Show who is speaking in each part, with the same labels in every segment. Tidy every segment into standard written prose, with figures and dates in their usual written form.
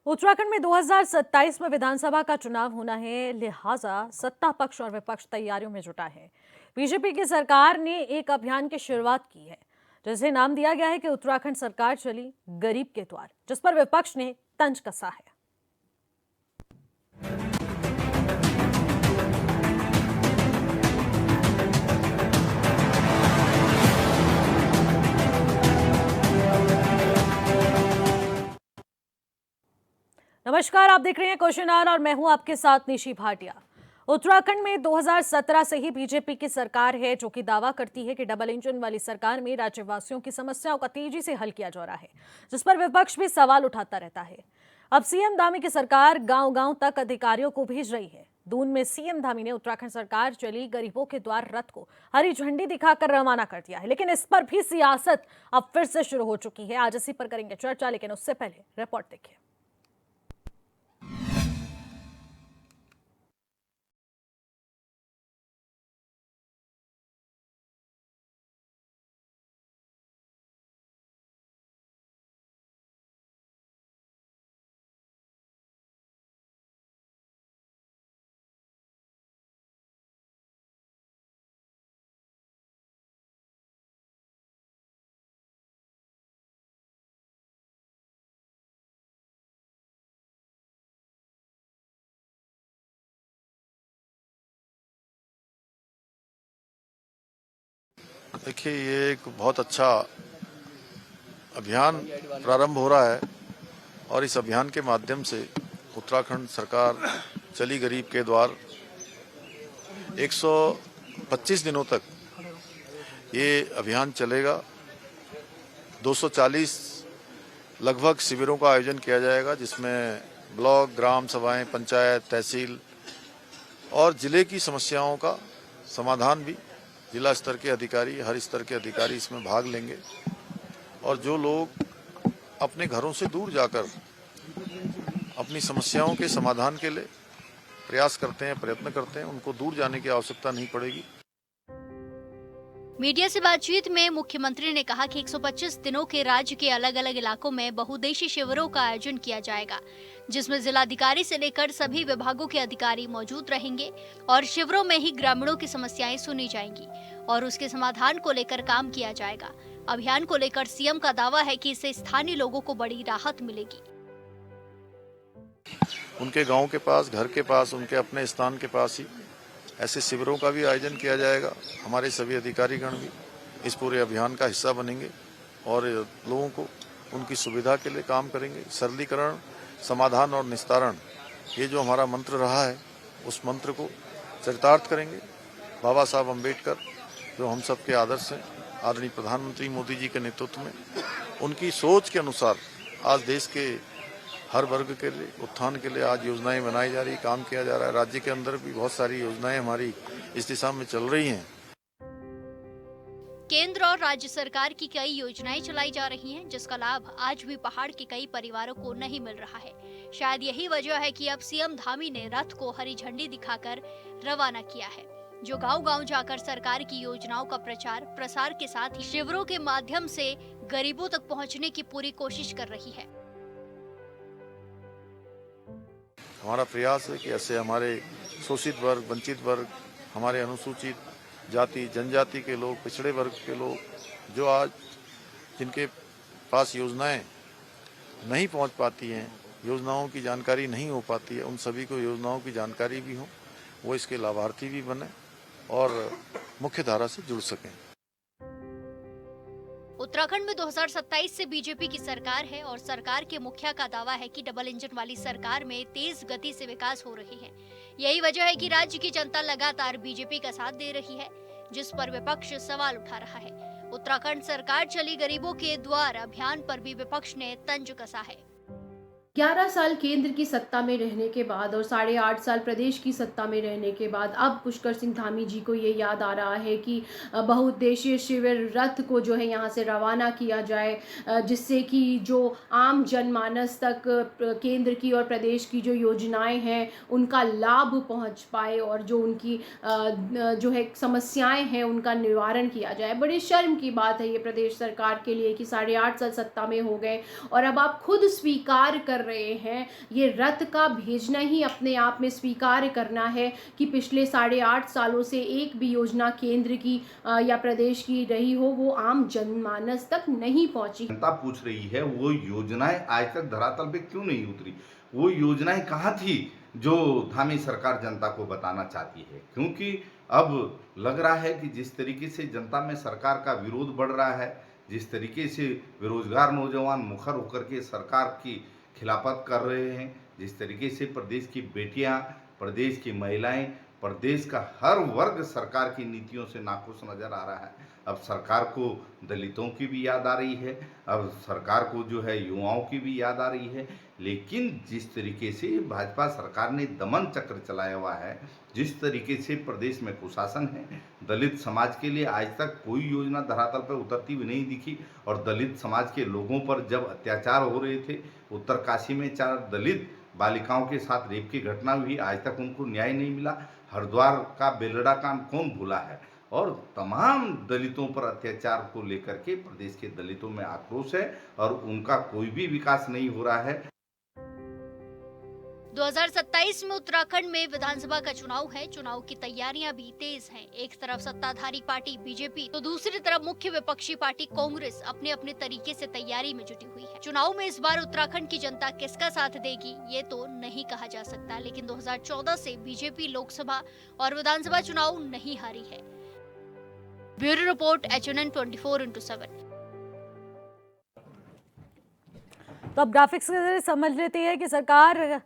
Speaker 1: उत्तराखंड में 2027 में विधानसभा का चुनाव होना है, लिहाजा सत्ता पक्ष और विपक्ष तैयारियों में जुटा है। बीजेपी की सरकार ने एक अभियान की शुरुआत की है, जिसे नाम दिया गया है कि उत्तराखंड सरकार चली गरीब के द्वार, जिस पर विपक्ष ने तंज कसा है। नमस्कार, आप देख रहे हैं क्वेश्चन आवर और मैं हूं आपके साथ निशी भाटिया। उत्तराखंड में 2017 से ही बीजेपी की सरकार है, जो कि दावा करती है कि डबल इंजन वाली सरकार में राज्यवासियों की समस्याओं का तेजी से हल किया जा रहा है, जिस पर विपक्ष भी सवाल उठाता रहता है। अब सीएम धामी की सरकार गांव-गांव तक अधिकारियों को भेज रही है। दून में सीएम धामी ने उत्तराखंड सरकार चली गरीबों के द्वार रथ को हरी झंडी दिखाकर रवाना कर दिया है, लेकिन इस पर भी सियासत अब फिर से शुरू हो चुकी है। आज इसी पर करेंगे चर्चा, लेकिन उससे पहले रिपोर्ट देखिए।
Speaker 2: देखिए, ये एक बहुत अच्छा अभियान प्रारंभ हो रहा है और इस अभियान के माध्यम से उत्तराखंड सरकार चली गरीब के द्वार 125 दिनों तक ये अभियान चलेगा। 240 लगभग शिविरों का आयोजन किया जाएगा, जिसमें ब्लॉक, ग्राम सभाएं, पंचायत, तहसील और जिले की समस्याओं का समाधान भी जिला स्तर के अधिकारी, हर स्तर के अधिकारी इसमें भाग लेंगे। और जो लोग अपने घरों से दूर जाकर अपनी समस्याओं के समाधान के लिए प्रयास करते हैं, प्रयत्न करते हैं, उनको दूर जाने की आवश्यकता नहीं पड़ेगी।
Speaker 3: मीडिया से बातचीत में मुख्यमंत्री ने कहा कि 125 दिनों के राज्य के अलग अलग इलाकों में बहुउद्देशीय शिविरों का आयोजन किया जाएगा, जिसमें जिलाधिकारी से लेकर सभी विभागों के अधिकारी मौजूद रहेंगे और शिविरों में ही ग्रामीणों की समस्याएं सुनी जाएंगी और उसके समाधान को लेकर काम किया जाएगा। अभियान को लेकर सीएम का दावा है कि इससे स्थानीय लोगों को बड़ी राहत मिलेगी।
Speaker 2: उनके गांव के पास, घर के पास, उनके अपने स्थान के पास ही ऐसे शिविरों का भी आयोजन किया जाएगा। हमारे सभी अधिकारीगण भी इस पूरे अभियान का हिस्सा बनेंगे और लोगों को उनकी सुविधा के लिए काम करेंगे। सरलीकरण, समाधान और निस्तारण, ये जो हमारा मंत्र रहा है, उस मंत्र को चरितार्थ करेंगे। बाबा साहब अम्बेडकर जो हम सब के आदर्श हैं, आदरणीय प्रधानमंत्री मोदी जी के नेतृत्व में उनकी सोच के अनुसार आज देश के हर वर्ग के लिए उत्थान के लिए आज योजनाएं बनाई जा रही, काम किया जा रहा है। राज्य के अंदर भी बहुत सारी योजनाएं हमारी इस दिशा में चल रही हैं।
Speaker 3: केंद्र और राज्य सरकार की कई योजनाएं चलाई जा रही हैं, जिसका लाभ आज भी पहाड़ के कई परिवारों को नहीं मिल रहा है। शायद यही वजह है कि अब सीएम धामी ने रथ को हरी झंडी दिखाकर रवाना किया है, जो गांव-गांव जाकर सरकार की योजनाओं का प्रचार प्रसार के साथ ही शिविरों के माध्यम से गरीबों तक पहुंचने की पूरी कोशिश कर रही है।
Speaker 2: हमारा प्रयास है कि ऐसे हमारे शोषित वर्ग, वंचित वर्ग, हमारे अनुसूचित जाति, जनजाति के लोग, पिछड़े वर्ग के लोग, जो आज जिनके पास योजनाएं नहीं पहुंच पाती हैं, योजनाओं की जानकारी नहीं हो पाती है, उन सभी को योजनाओं की जानकारी भी हो, वो इसके लाभार्थी भी बने और मुख्य धारा से जुड़ सकें।
Speaker 3: उत्तराखंड में 2027 से बीजेपी की सरकार है और सरकार के मुखिया का दावा है कि डबल इंजन वाली सरकार में तेज गति से विकास हो रही है। यही वजह है कि राज्य की जनता लगातार बीजेपी का साथ दे रही है, जिस पर विपक्ष सवाल उठा रहा है। उत्तराखंड सरकार चली गरीबों के द्वार अभियान पर भी विपक्ष ने तंज कसा है।
Speaker 4: 11 साल केंद्र की सत्ता में रहने के बाद और 8.5 साल प्रदेश की सत्ता में रहने के बाद अब पुष्कर सिंह धामी जी को ये याद आ रहा है कि बहुउद्देशीय शिविर रथ को जो है यहाँ से रवाना किया जाए, जिससे कि जो आम जनमानस तक केंद्र की और प्रदेश की जो योजनाएं हैं उनका लाभ पहुँच पाए और जो उनकी जो है समस्याएं हैं उनका निवारण किया जाए। बड़ी शर्म की बात है ये प्रदेश सरकार के लिए कि 8.5 साल सत्ता में हो गए और अब आप खुद स्वीकार कर कर रहे हैं। ये रथ का भेजना ही अपने आप में स्वीकार करना है कि पिछले 8.5 सालों से एक भी योजना केंद्र की या प्रदेश की रही हो वो आम जनमानस तक नहीं पहुंची।
Speaker 5: जनता पूछ रही है वो योजनाएं आज तक धरातल पे क्यों नहीं उतरी, वो योजनाएं कहाँ थी जो धामी सरकार जनता को बताना चाहती है। क्योंकि अब लग रहा है कि जिस तरीके से जनता में सरकार का विरोध बढ़ रहा है, जिस तरीके से बेरोजगार नौजवान मुखर होकर के सरकार की खिलाफत कर रहे हैं, जिस तरीके से प्रदेश की बेटियां, प्रदेश की महिलाएं, प्रदेश का हर वर्ग सरकार की नीतियों से नाखुश नजर आ रहा है। अब सरकार को दलितों की भी याद आ रही है, अब सरकार को जो है युवाओं की भी याद आ रही है। लेकिन जिस तरीके से भाजपा सरकार ने दमन चक्र चलाया हुआ है, जिस तरीके से प्रदेश में कुशासन है, दलित समाज के लिए आज तक कोई योजना धरातल पर उतरती हुई नहीं दिखी। और दलित समाज के लोगों पर जब अत्याचार हो रहे थे, उत्तरकाशी में 4 दलित बालिकाओं के साथ रेप की घटना हुई, आज तक उनको न्याय नहीं मिला। हरिद्वार का बेलड़ा कांड कौन भूला है। और तमाम दलितों पर अत्याचार को लेकर के प्रदेश के दलितों में आक्रोश है और उनका कोई भी विकास नहीं हो रहा है।
Speaker 3: 2027 में उत्तराखंड में विधानसभा का चुनाव है। चुनाव की तैयारियां भी तेज हैं। एक तरफ सत्ताधारी पार्टी बीजेपी तो दूसरी तरफ मुख्य विपक्षी पार्टी कांग्रेस अपने अपने तरीके से तैयारी में जुटी हुई है। चुनाव में इस बार उत्तराखंड की जनता किसका साथ देगी ये तो नहीं कहा जा सकता, लेकिन 2014 से बीजेपी लोकसभा और विधानसभा चुनाव नहीं हारी है। Bureau report HNN 24/7।
Speaker 1: तो अब ग्राफिक्स के जरिए समझ लेते हैं कि सरकार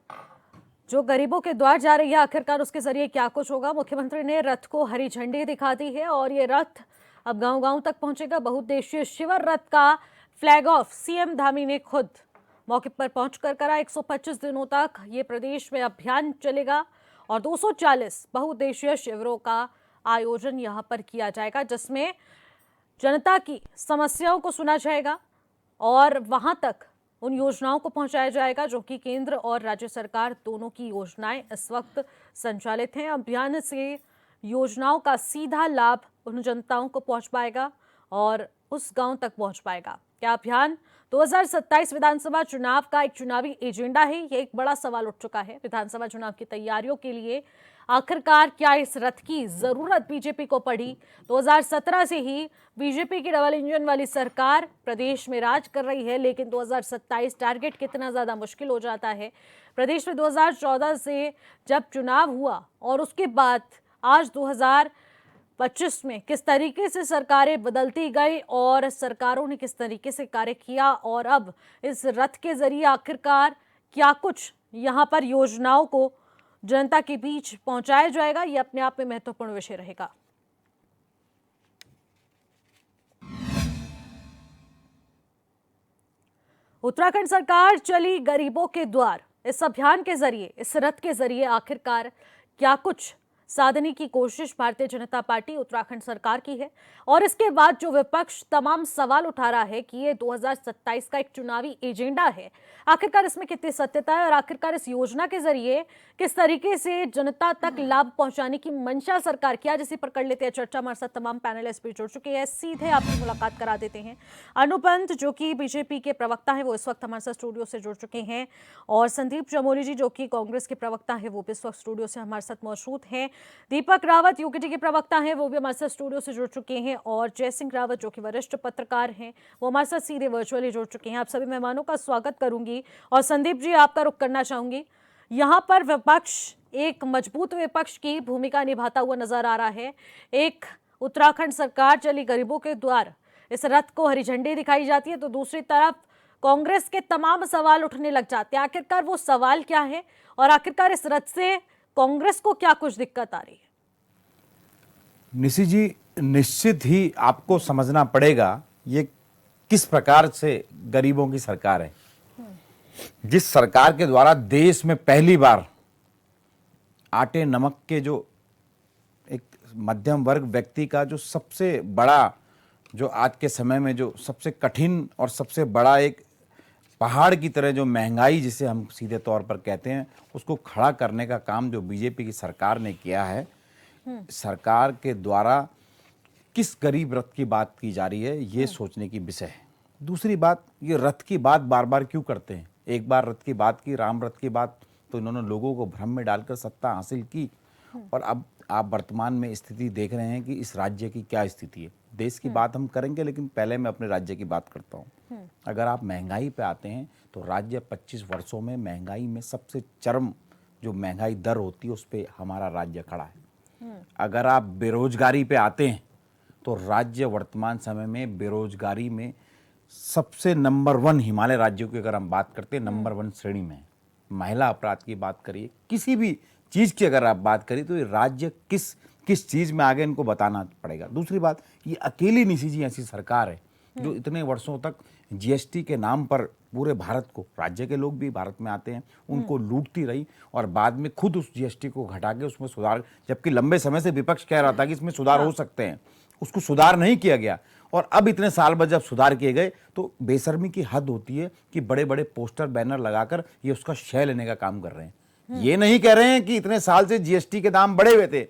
Speaker 1: जो गरीबों के द्वार जा रही है आखिरकार उसके जरिए क्या कुछ होगा। मुख्यमंत्री ने रथ को हरी झंडी दिखा दी है और ये रथ अब गांव-गांव तक पहुंचेगा। बहुउद्देशीय शिविर रथ का फ्लैग ऑफ सीएम धामी ने खुद मौके पर पहुंचकर करा। 125 दिनों तक ये प्रदेश में अभियान चलेगा और 240 बहुउद्देशीय शिविरों का आयोजन यहां पर किया जाएगा, जिसमें जनता की समस्याओं को सुना जाएगा और वहां तक उन योजनाओं को पहुंचाया जाएगा जो कि केंद्र और राज्य सरकार दोनों की योजनाएं इस वक्त संचालित हैं। अभियान से योजनाओं का सीधा लाभ उन जनताओं को पहुंच पाएगा और उस गांव तक पहुंच पाएगा। क्या अभियान 2027 विधानसभा चुनाव का एक चुनावी एजेंडा है? ये एक बड़ा सवाल उठ चुका है। विधानसभा चुनाव की तैयारियों के लिए आखिरकार क्या इस रथ की जरूरत बीजेपी को पड़ी? 2017 से ही बीजेपी की डबल इंजन वाली सरकार प्रदेश में राज कर रही है, लेकिन 2027 टारगेट कितना ज्यादा मुश्किल हो जाता है। प्रदेश में 2014 से जब चुनाव हुआ और उसके बाद आज 2025 में किस तरीके से सरकारें बदलती गई और सरकारों ने किस तरीके से कार्य किया और अब इस रथ के जरिए आखिरकार क्या कुछ यहाँ पर योजनाओं को जनता के बीच पहुंचाया जाएगा, ये अपने आप में महत्वपूर्ण विषय रहेगा। उत्तराखंड सरकार चली गरीबों के द्वार। इस अभियान के जरिए, इस रथ के जरिए आखिरकार क्या कुछ साधने की कोशिश भारतीय जनता पार्टी उत्तराखंड सरकार की है और इसके बाद जो विपक्ष तमाम सवाल उठा रहा है कि ये 2027 का एक चुनावी एजेंडा है, आखिरकार इसमें कितनी सत्यता है और आखिरकार इस योजना के जरिए किस तरीके से जनता तक लाभ पहुंचाने की मंशा सरकार की, आज इसी पर कर लेते हैं चर्चा। हमारे साथ तमाम पैनलिस्ट भी जुड़ चुके हैं, सीधे आपकी मुलाकात करा देते हैं। अनुपंत जो कि बीजेपी के प्रवक्ता है वो इस वक्त हमारे साथ स्टूडियो से जुड़ चुके हैं और संदीप चमोली जी जो कि कांग्रेस के प्रवक्ता है वो भी इस वक्त स्टूडियो से हमारे साथ मौजूद हैं। दीपक रावत यूकेटी के प्रवक्ता हैं वो भी हमारे साथ स्टूडियो से जुड़ चुके हैं और जय सिंह रावत जो कि वरिष्ठ पत्रकार हैं वो हमारे साथ सीधे वर्चुअली जुड़ चुके हैं। आप सभी मेहमानों का स्वागत करूंगी और संदीप जी आपका रुख करना चाहूंगी। यहाँ पर विपक्ष एक मजबूत विपक्ष की भूमिका निभाता हुआ नजर आ रहा है। एक उत्तराखंड सरकार चली गरीबों के द्वार, इस रथ को हरी झंडी दिखाई जाती है, तो दूसरी तरफ कांग्रेस के तमाम सवाल उठने लग जाते हैं। आखिरकार वो सवाल क्या है और आखिरकार इस रथ से कांग्रेस को क्या कुछ दिक्कत आ रही है?
Speaker 6: निशी जी, निश्चित ही आपको समझना पड़ेगा ये किस प्रकार से गरीबों की सरकार है। जिस सरकार के द्वारा देश में पहली बार आटे नमक के जो एक मध्यम वर्ग व्यक्ति का जो सबसे बड़ा, जो आज के समय में जो सबसे कठिन और सबसे बड़ा एक पहाड़ की तरह जो महंगाई जिसे हम सीधे तौर पर कहते हैं, उसको खड़ा करने का काम जो बीजेपी की सरकार ने किया है। सरकार के द्वारा किस गरीब रथ की बात की जा रही है ये सोचने की विषय है। दूसरी बात, ये रथ की बात बार बार क्यों करते हैं? एक बार रथ की बात की, राम रथ की बात, तो इन्होंने लोगों को भ्रम में डालकर सत्ता हासिल की। और अब आप वर्तमान में स्थिति देख रहे हैं कि इस राज्य की क्या स्थिति है। देश की बात हम करेंगे, लेकिन पहले मैं अपने राज्य की बात करता हूँ। अगर आप महंगाई पे आते हैं तो राज्य 25 वर्षों में महंगाई में सबसे चरम जो महंगाई दर होती है उस पर हमारा राज्य खड़ा है। अगर आप बेरोजगारी पे आते हैं तो राज्य वर्तमान समय में बेरोजगारी में सबसे नंबर 1 हिमालय राज्यों की अगर हम बात करते हैं नंबर 1 श्रेणी में है। महिला अपराध की बात करिए, किसी भी चीज की अगर आप बात करिए तो ये राज्य किस चीज में आगे इनको बताना पड़ेगा। दूसरी बात, ये अकेली निशी जी ऐसी सरकार है जो इतने वर्षों तक जीएसटी के नाम पर पूरे भारत को, राज्य के लोग भी भारत में आते हैं, उनको लूटती रही और बाद में खुद उस जीएसटी को घटा के उसमें सुधार, जबकि लंबे समय से विपक्ष कह रहा था कि इसमें सुधार हो सकते हैं, उसको सुधार नहीं किया गया। और अब इतने साल बाद जब सुधार किए गए तो बेशर्मी की हद होती है कि बड़े बड़े पोस्टर बैनर लगाकर ये उसका शय लेने का काम कर रहे हैं। ये नहीं कह रहे हैं कि इतने साल से जीएसटी के दाम बढ़े हुए थे,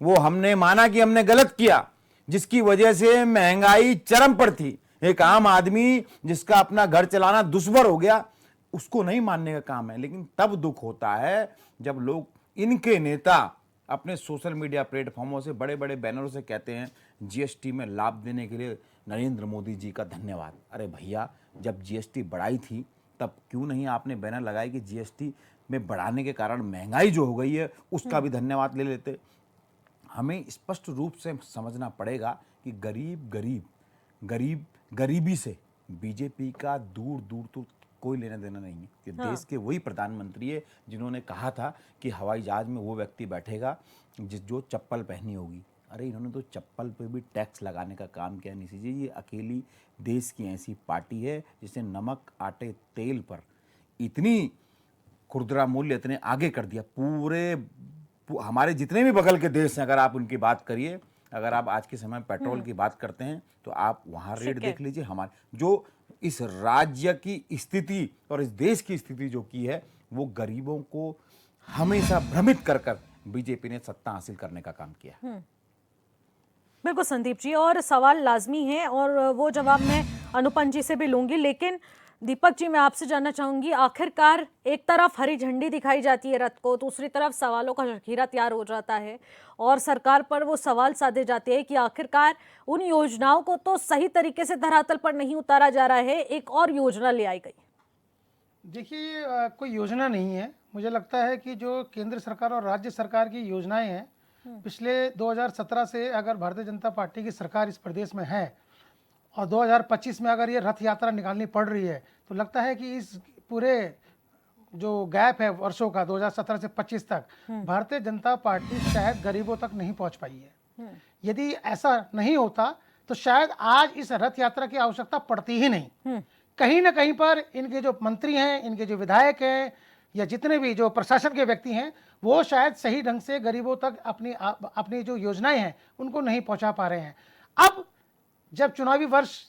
Speaker 6: वो हमने माना कि हमने गलत किया, जिसकी वजह से महंगाई चरम पर थी। एक आम आदमी जिसका अपना घर चलाना दुश्वार हो गया, उसको नहीं मानने का काम है। लेकिन तब दुख होता है जब लोग, इनके नेता अपने सोशल मीडिया प्लेटफॉर्मों से बड़े बड़े बैनरों से कहते हैं जीएसटी में लाभ देने के लिए नरेंद्र मोदी जी का धन्यवाद। अरे भैया, जब जीएसटी बढ़ाई थी तब क्यों नहीं आपने बैनर लगाए कि जीएसटी में बढ़ाने के कारण महंगाई जो हो गई है उसका भी धन्यवाद ले लेते। हमें स्पष्ट रूप से समझना पड़ेगा कि गरीबी से बीजेपी का दूर दूर तो कोई लेना देना नहीं है। कि देश के वही प्रधानमंत्री है जिन्होंने कहा था कि हवाई जहाज में वो व्यक्ति बैठेगा जो चप्पल पहनी होगी। अरे इन्होंने तो चप्पल पे भी टैक्स लगाने का काम किया। निशी जी, ये अकेली देश की ऐसी पार्टी है जिसने नमक, आटे, तेल पर इतनी खुदरा मूल्य इतने आगे कर दिया। हमारे जितने भी बगल के देश हैं, अगर आप उनकी बात करिए, अगर आप आज के समय में पेट्रोल की बात करते हैं तो आप वहां रेट देख लीजिए। हमारे जो इस राज्य की स्थिति और इस देश की स्थिति जो की है, वो गरीबों को हमेशा भ्रमित कर बीजेपी ने सत्ता हासिल करने का काम किया।
Speaker 1: बिल्कुल संदीप जी, और सवाल लाजमी है और वो जवाब मैं अनुपम जी से भी लूंगी, लेकिन दीपक जी मैं आपसे जानना चाहूंगी, आखिरकार एक तरफ हरी झंडी दिखाई जाती है रथ को, दूसरी तरफ सवालों का जखीरा तैयार हो जाता है और सरकार पर वो सवाल साधे जाते हैं कि आखिरकार उन योजनाओं को तो सही तरीके से धरातल पर नहीं उतारा जा रहा है, एक और योजना ले आई गई।
Speaker 7: देखिए, कोई योजना नहीं है। मुझे लगता है कि जो केंद्र सरकार और राज्य सरकार की योजनाएं हैं, पिछले 2017 से अगर भारतीय जनता पार्टी की सरकार इस प्रदेश में है और 2025 में अगर ये रथ यात्रा निकालनी पड़ रही है, तो लगता है कि इस पूरे जो गैप है वर्षों का 2017 से 25 तक, भारतीय जनता पार्टी शायद गरीबों तक नहीं पहुंच पाई है। यदि ऐसा नहीं होता तो शायद आज इस रथ यात्रा की आवश्यकता पड़ती ही नहीं। कहीं ना कहीं पर इनके जो मंत्री हैं, इनके जो विधायक हैं, या जितने भी जो प्रशासन के व्यक्ति हैं, वो शायद सही ढंग से गरीबों तक अपनी जो योजनाएं हैं उनको नहीं पहुंचा पा रहे हैं। अब जब चुनावी वर्ष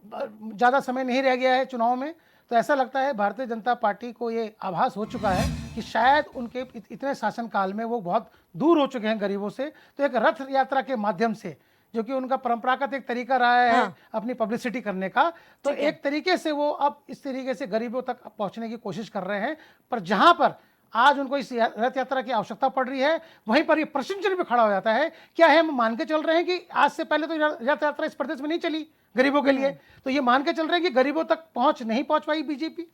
Speaker 7: ज़्यादा समय नहीं रह गया है चुनाव में, तो ऐसा लगता है भारतीय जनता पार्टी को ये आभास हो चुका है कि शायद उनके इतने शासनकाल में वो बहुत दूर हो चुके हैं गरीबों से। तो एक रथ यात्रा के माध्यम से, जो कि उनका परंपरागत एक तरीका रहा है अपनी पब्लिसिटी करने का, तो एक तरीके से वो अब इस तरीके से गरीबों तक पहुंचने की कोशिश कर रहे हैं। पर जहां पर आज उनको इस रथ यात्रा की आवश्यकता पड़ रही है, वहीं पर ये प्रश्न चिन्ह भी खड़ा हो जाता है, क्या है हम मान के चल रहे हैं कि आज से पहले तो रथ यात्रा इस प्रदेश में नहीं चली गरीबों के लिए, तो ये मान के चल रहे हैं कि गरीबों तक नहीं पहुंच पाई बीजेपी।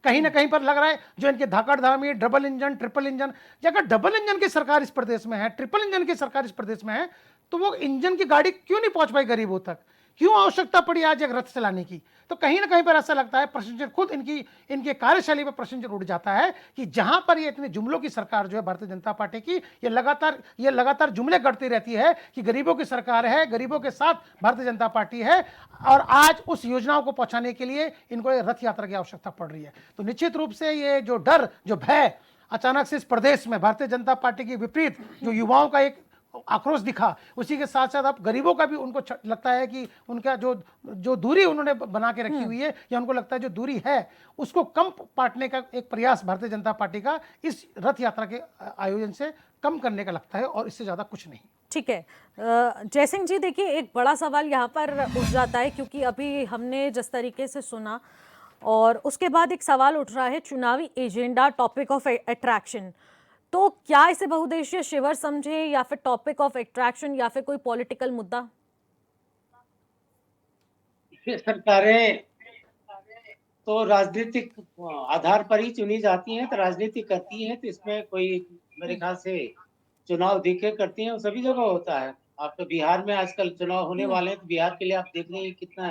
Speaker 7: कहीं ना कहीं पर लग रहा है जो इनके धाकड़ Dhami double engine, triple engine, अगर डबल इंजन की सरकार इस प्रदेश में है, ट्रिपल इंजन की सरकार इस प्रदेश में है, तो वो इंजन की गाड़ी क्यों नहीं पहुंच पाई गरीबों तक? क्यों आवश्यकता पड़ी आज एक रथ चलाने की? तो कहीं ना कहीं पर ऐसा लगता है, प्रश्न खुद इनके कार्यशैली पर प्रश्न उठ जाता है कि जहां पर ये इतने जुमलों की सरकार जो है भारतीय जनता पार्टी की, ये लगातार जुमले करती रहती है कि गरीबों की सरकार है, गरीबों के साथ भारतीय जनता पार्टी है, और आज उस योजनाओं को पहुंचाने के लिए इनको ये रथ यात्रा की आवश्यकता पड़ रही है। तो निश्चित रूप से ये जो डर, जो भय अचानक से इस प्रदेश में भारतीय जनता पार्टी के विपरीत जो युवाओं का एक आक्रोश दिखा, उसी के साथ साथ अब गरीबों का भी उनको लगता है कि उनका जो दूरी उन्होंने बना के रखी हुई है, या उनको लगता है जो दूरी है उसको कम बांटने का एक प्रयास भारतीय जनता पार्टी का इस रथ यात्रा के आयोजन से कम करने का लगता है, और इससे ज्यादा कुछ नहीं।
Speaker 1: ठीक है जयसिंह जी, देखिए एक बड़ा सवाल यहाँ पर उठ जाता है, क्योंकि अभी हमने जिस तरीके से सुना और उसके बाद एक सवाल उठ रहा है चुनावी एजेंडा, टॉपिक ऑफ अट्रैक्शन। तो क्या इसे बहुउद्देशीय शिविर समझे या फिर टॉपिक ऑफ अट्रैक्शन या फिर कोई पॉलिटिकल मुद्दा?
Speaker 8: ये सरकारें तो राजनीतिक आधार पर ही चुनी जाती हैं, तो राजनीति करती हैं, तो इसमें कोई मेरे ख्याल से चुनाव देखे करती हैं, वो सभी जगह होता है। आप तो बिहार में आजकल चुनाव होने वाले हैं, तो बिहार के लिए आप देख रहे हैं कितना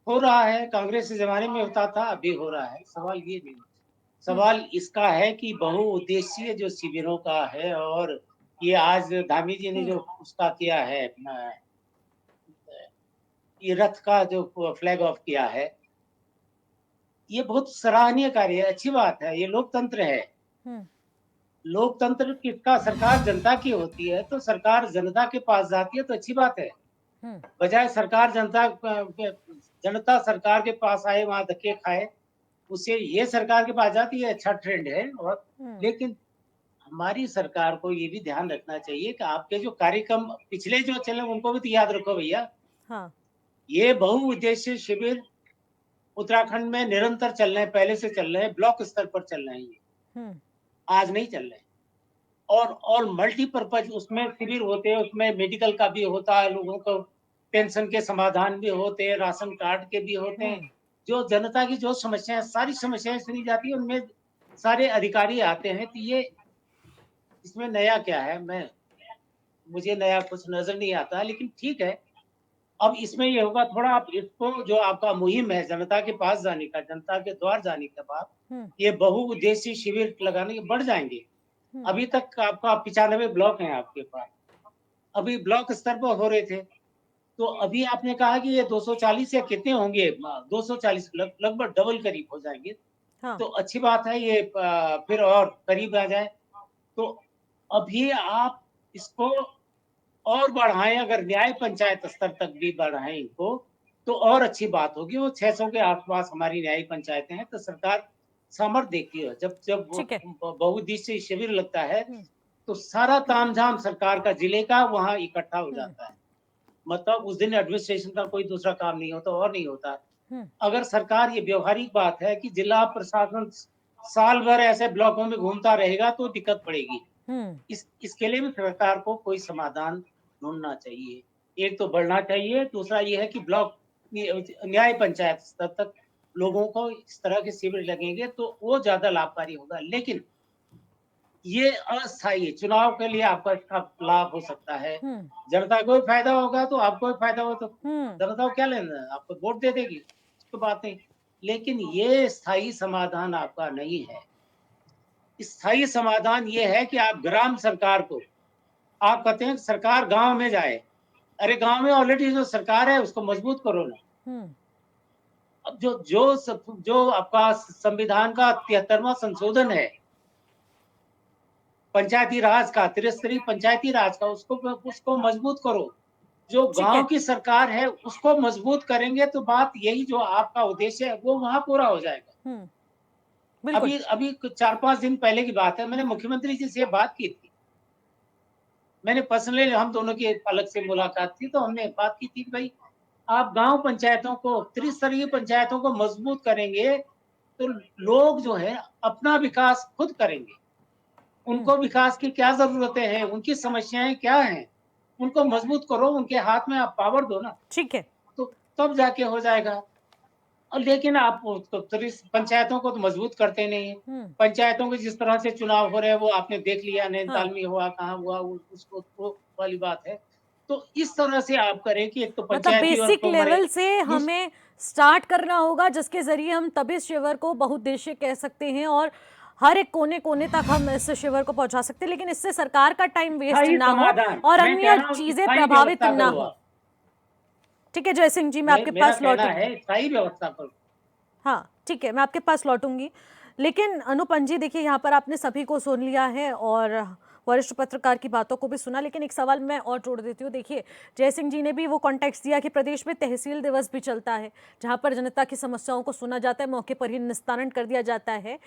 Speaker 8: हो रहा है। कांग्रेस के जमाने में होता था, अभी हो रहा है। सवाल ये नहीं, सवाल इसका है कि बहुउद्देशीय जो शिविरों का है, और ये आज धामी जी ने जो उसका किया है, ये रथ का जो फ्लैग ऑफ किया है, ये बहुत सराहनीय कार्य है, अच्छी बात है। ये लोकतंत्र है। लोकतंत्र किसका? सरकार जनता की होती है, तो सरकार जनता के पास जाती है, तो अच्छी बात है। बजाय सरकार जनता सरकार के पास आए, वहां धक्के खाए, उससे ये सरकार के पास जाती है, अच्छा ट्रेंड है। और लेकिन हमारी सरकार को ये भी ध्यान रखना चाहिए कि आपके जो कार्यक्रम पिछले जो चले उनको भी तो याद रखो भैया।
Speaker 1: हाँ।
Speaker 8: ये बहुउद्देशीय शिविर उत्तराखंड में निरंतर चल रहे हैं, पहले से चल रहे हैं, ब्लॉक स्तर पर चल रहे हैं, ये आज नहीं चल रहे। और मल्टीपर्पज उसमें शिविर होते हैं, उसमें मेडिकल का भी होता है, लोगों को पेंशन के समाधान भी होते हैं, राशन कार्ड के भी होते हैं। जो जनता की जो समस्याएं, सारी समस्याएं सुनी जाती है, उनमें सारे अधिकारी आते हैं। तो ये इसमें नया क्या है? मुझे नया कुछ नजर नहीं आता, लेकिन ठीक है। अब इसमें ये होगा, थोड़ा आप इसको, जो आपका मुहिम है जनता के पास जाने का, जनता के द्वार जाने के बाद ये बहुउद्देशीय शिविर लगाने के बढ़ जाएंगे। अभी तक आपका 95 ब्लॉक हैं आपके पास, अभी ब्लॉक स्तर पर हो रहे थे। तो अभी आपने कहा कि ये 240 या कितने होंगे, 240 लगभग डबल करीब हो जाएंगे।
Speaker 1: हाँ।
Speaker 8: तो अच्छी बात है, ये फिर और करीब आ जाए। तो अभी आप इसको और बढ़ाएं, अगर न्याय पंचायत स्तर तक भी बढ़ाएं इनको, तो और अच्छी बात होगी। वो 600 के आसपास हमारी न्याय पंचायतें हैं, तो सरकार सामर्थ्य देखती है। जब
Speaker 1: ठीक है।
Speaker 8: बहुउद्देशीय शिविर लगता है, तो सारा तामझाम सरकार का, जिले का, वहाँ इकट्ठा हो जाता है। मतलब उस दिन एडमिनिस्ट्रेशन का कोई दूसरा काम नहीं होता, और नहीं होता। अगर सरकार, ये व्यवहारिक बात है कि जिला प्रशासन साल भर ऐसे ब्लॉकों में घूमता रहेगा, तो दिक्कत पड़ेगी। इसके लिए भी सरकार को कोई समाधान ढूंढना चाहिए। एक तो बढ़ना चाहिए, दूसरा ये है कि ब्लॉक न्याय पंचायत स्तर तक लोगों को इस तरह के शिविर लगेंगे, तो वो ज्यादा लाभकारी होगा। लेकिन ये अस्थायी चुनाव के लिए आपका इसका लाभ हो सकता है, जनता को भी फायदा होगा, तो आपको भी फायदा हो, तो जनता को क्या लेना है? आपको वोट दे देगी, तो बात नहीं। लेकिन ये स्थायी समाधान आपका नहीं है। स्थायी समाधान ये है कि आप ग्राम सरकार को, आप कहते हैं सरकार गांव में जाए, अरे गांव में ऑलरेडी जो सरकार है उसको मजबूत करो ना। अब जो आपका संविधान का 73वां संशोधन है, पंचायती राज का, त्रिस्तरीय पंचायती राज का, उसको मजबूत करो। जो गांव की सरकार है उसको मजबूत करेंगे, तो बात यही जो आपका उद्देश्य है वो वहां पूरा हो जाएगा। अभी 4-5 दिन पहले की बात है, मैंने मुख्यमंत्री जी से बात की थी। मैंने पर्सनली, हम दोनों की अलग से मुलाकात थी, तो हमने बात की थी कि भाई आप गांव पंचायतों को, त्रिस्तरीय पंचायतों को मजबूत करेंगे, तो लोग जो है अपना विकास खुद करेंगे। उनको विकास की क्या जरूरतें हैं, उनकी समस्याएं क्या हैं, उनको मजबूत करो, उनके हाथ में आप पावर दो ना।
Speaker 1: ठीक है।
Speaker 8: तो तब जाके हो जाएगा। और लेकिन आप पंचायतों को तो मजबूत करते नहीं है। पंचायतों के जिस तरह से चुनाव हो रहे हैं, वो आपने देख लिया, नैनीताल में हुआ, कहाँ हुआ, उसको वो वाली बात है। तो इस तरह से आप करें कि एक तो
Speaker 1: मतलब
Speaker 8: पंचायती
Speaker 1: बेसिक लेवल से हमें स्टार्ट करना होगा, जिसके जरिए हम तभी शिविर को बहुउद्देशीय कह सकते हैं और हर एक कोने कोने तक हम इस शिविर को पहुंचा सकते हैं। लेकिन इससे सरकार का टाइम वेस्ट ना हो और अन्य चीजें प्रभावित ना हो। ठीक है जय सिंह जी, मैं आपके पास लौटूंगी।
Speaker 8: सही व्यवस्था करो।
Speaker 1: हाँ ठीक है, मैं आपके पास लौटूंगी। लेकिन अनुपम जी देखिए, यहाँ पर आपने सभी को सुन लिया है और वरिष्ठ पत्रकार की बातों को भी सुना, लेकिन एक सवाल मैं और जोड़ देती हूँ। देखिए, जयसिंह जी ने भी वो कॉन्टेक्स्ट दिया कि प्रदेश में तहसील दिवस भी चलता है, जहाँ पर जनता की समस्याओं को सुना जाता है, मौके पर ही निस्तारण कर दिया जाता है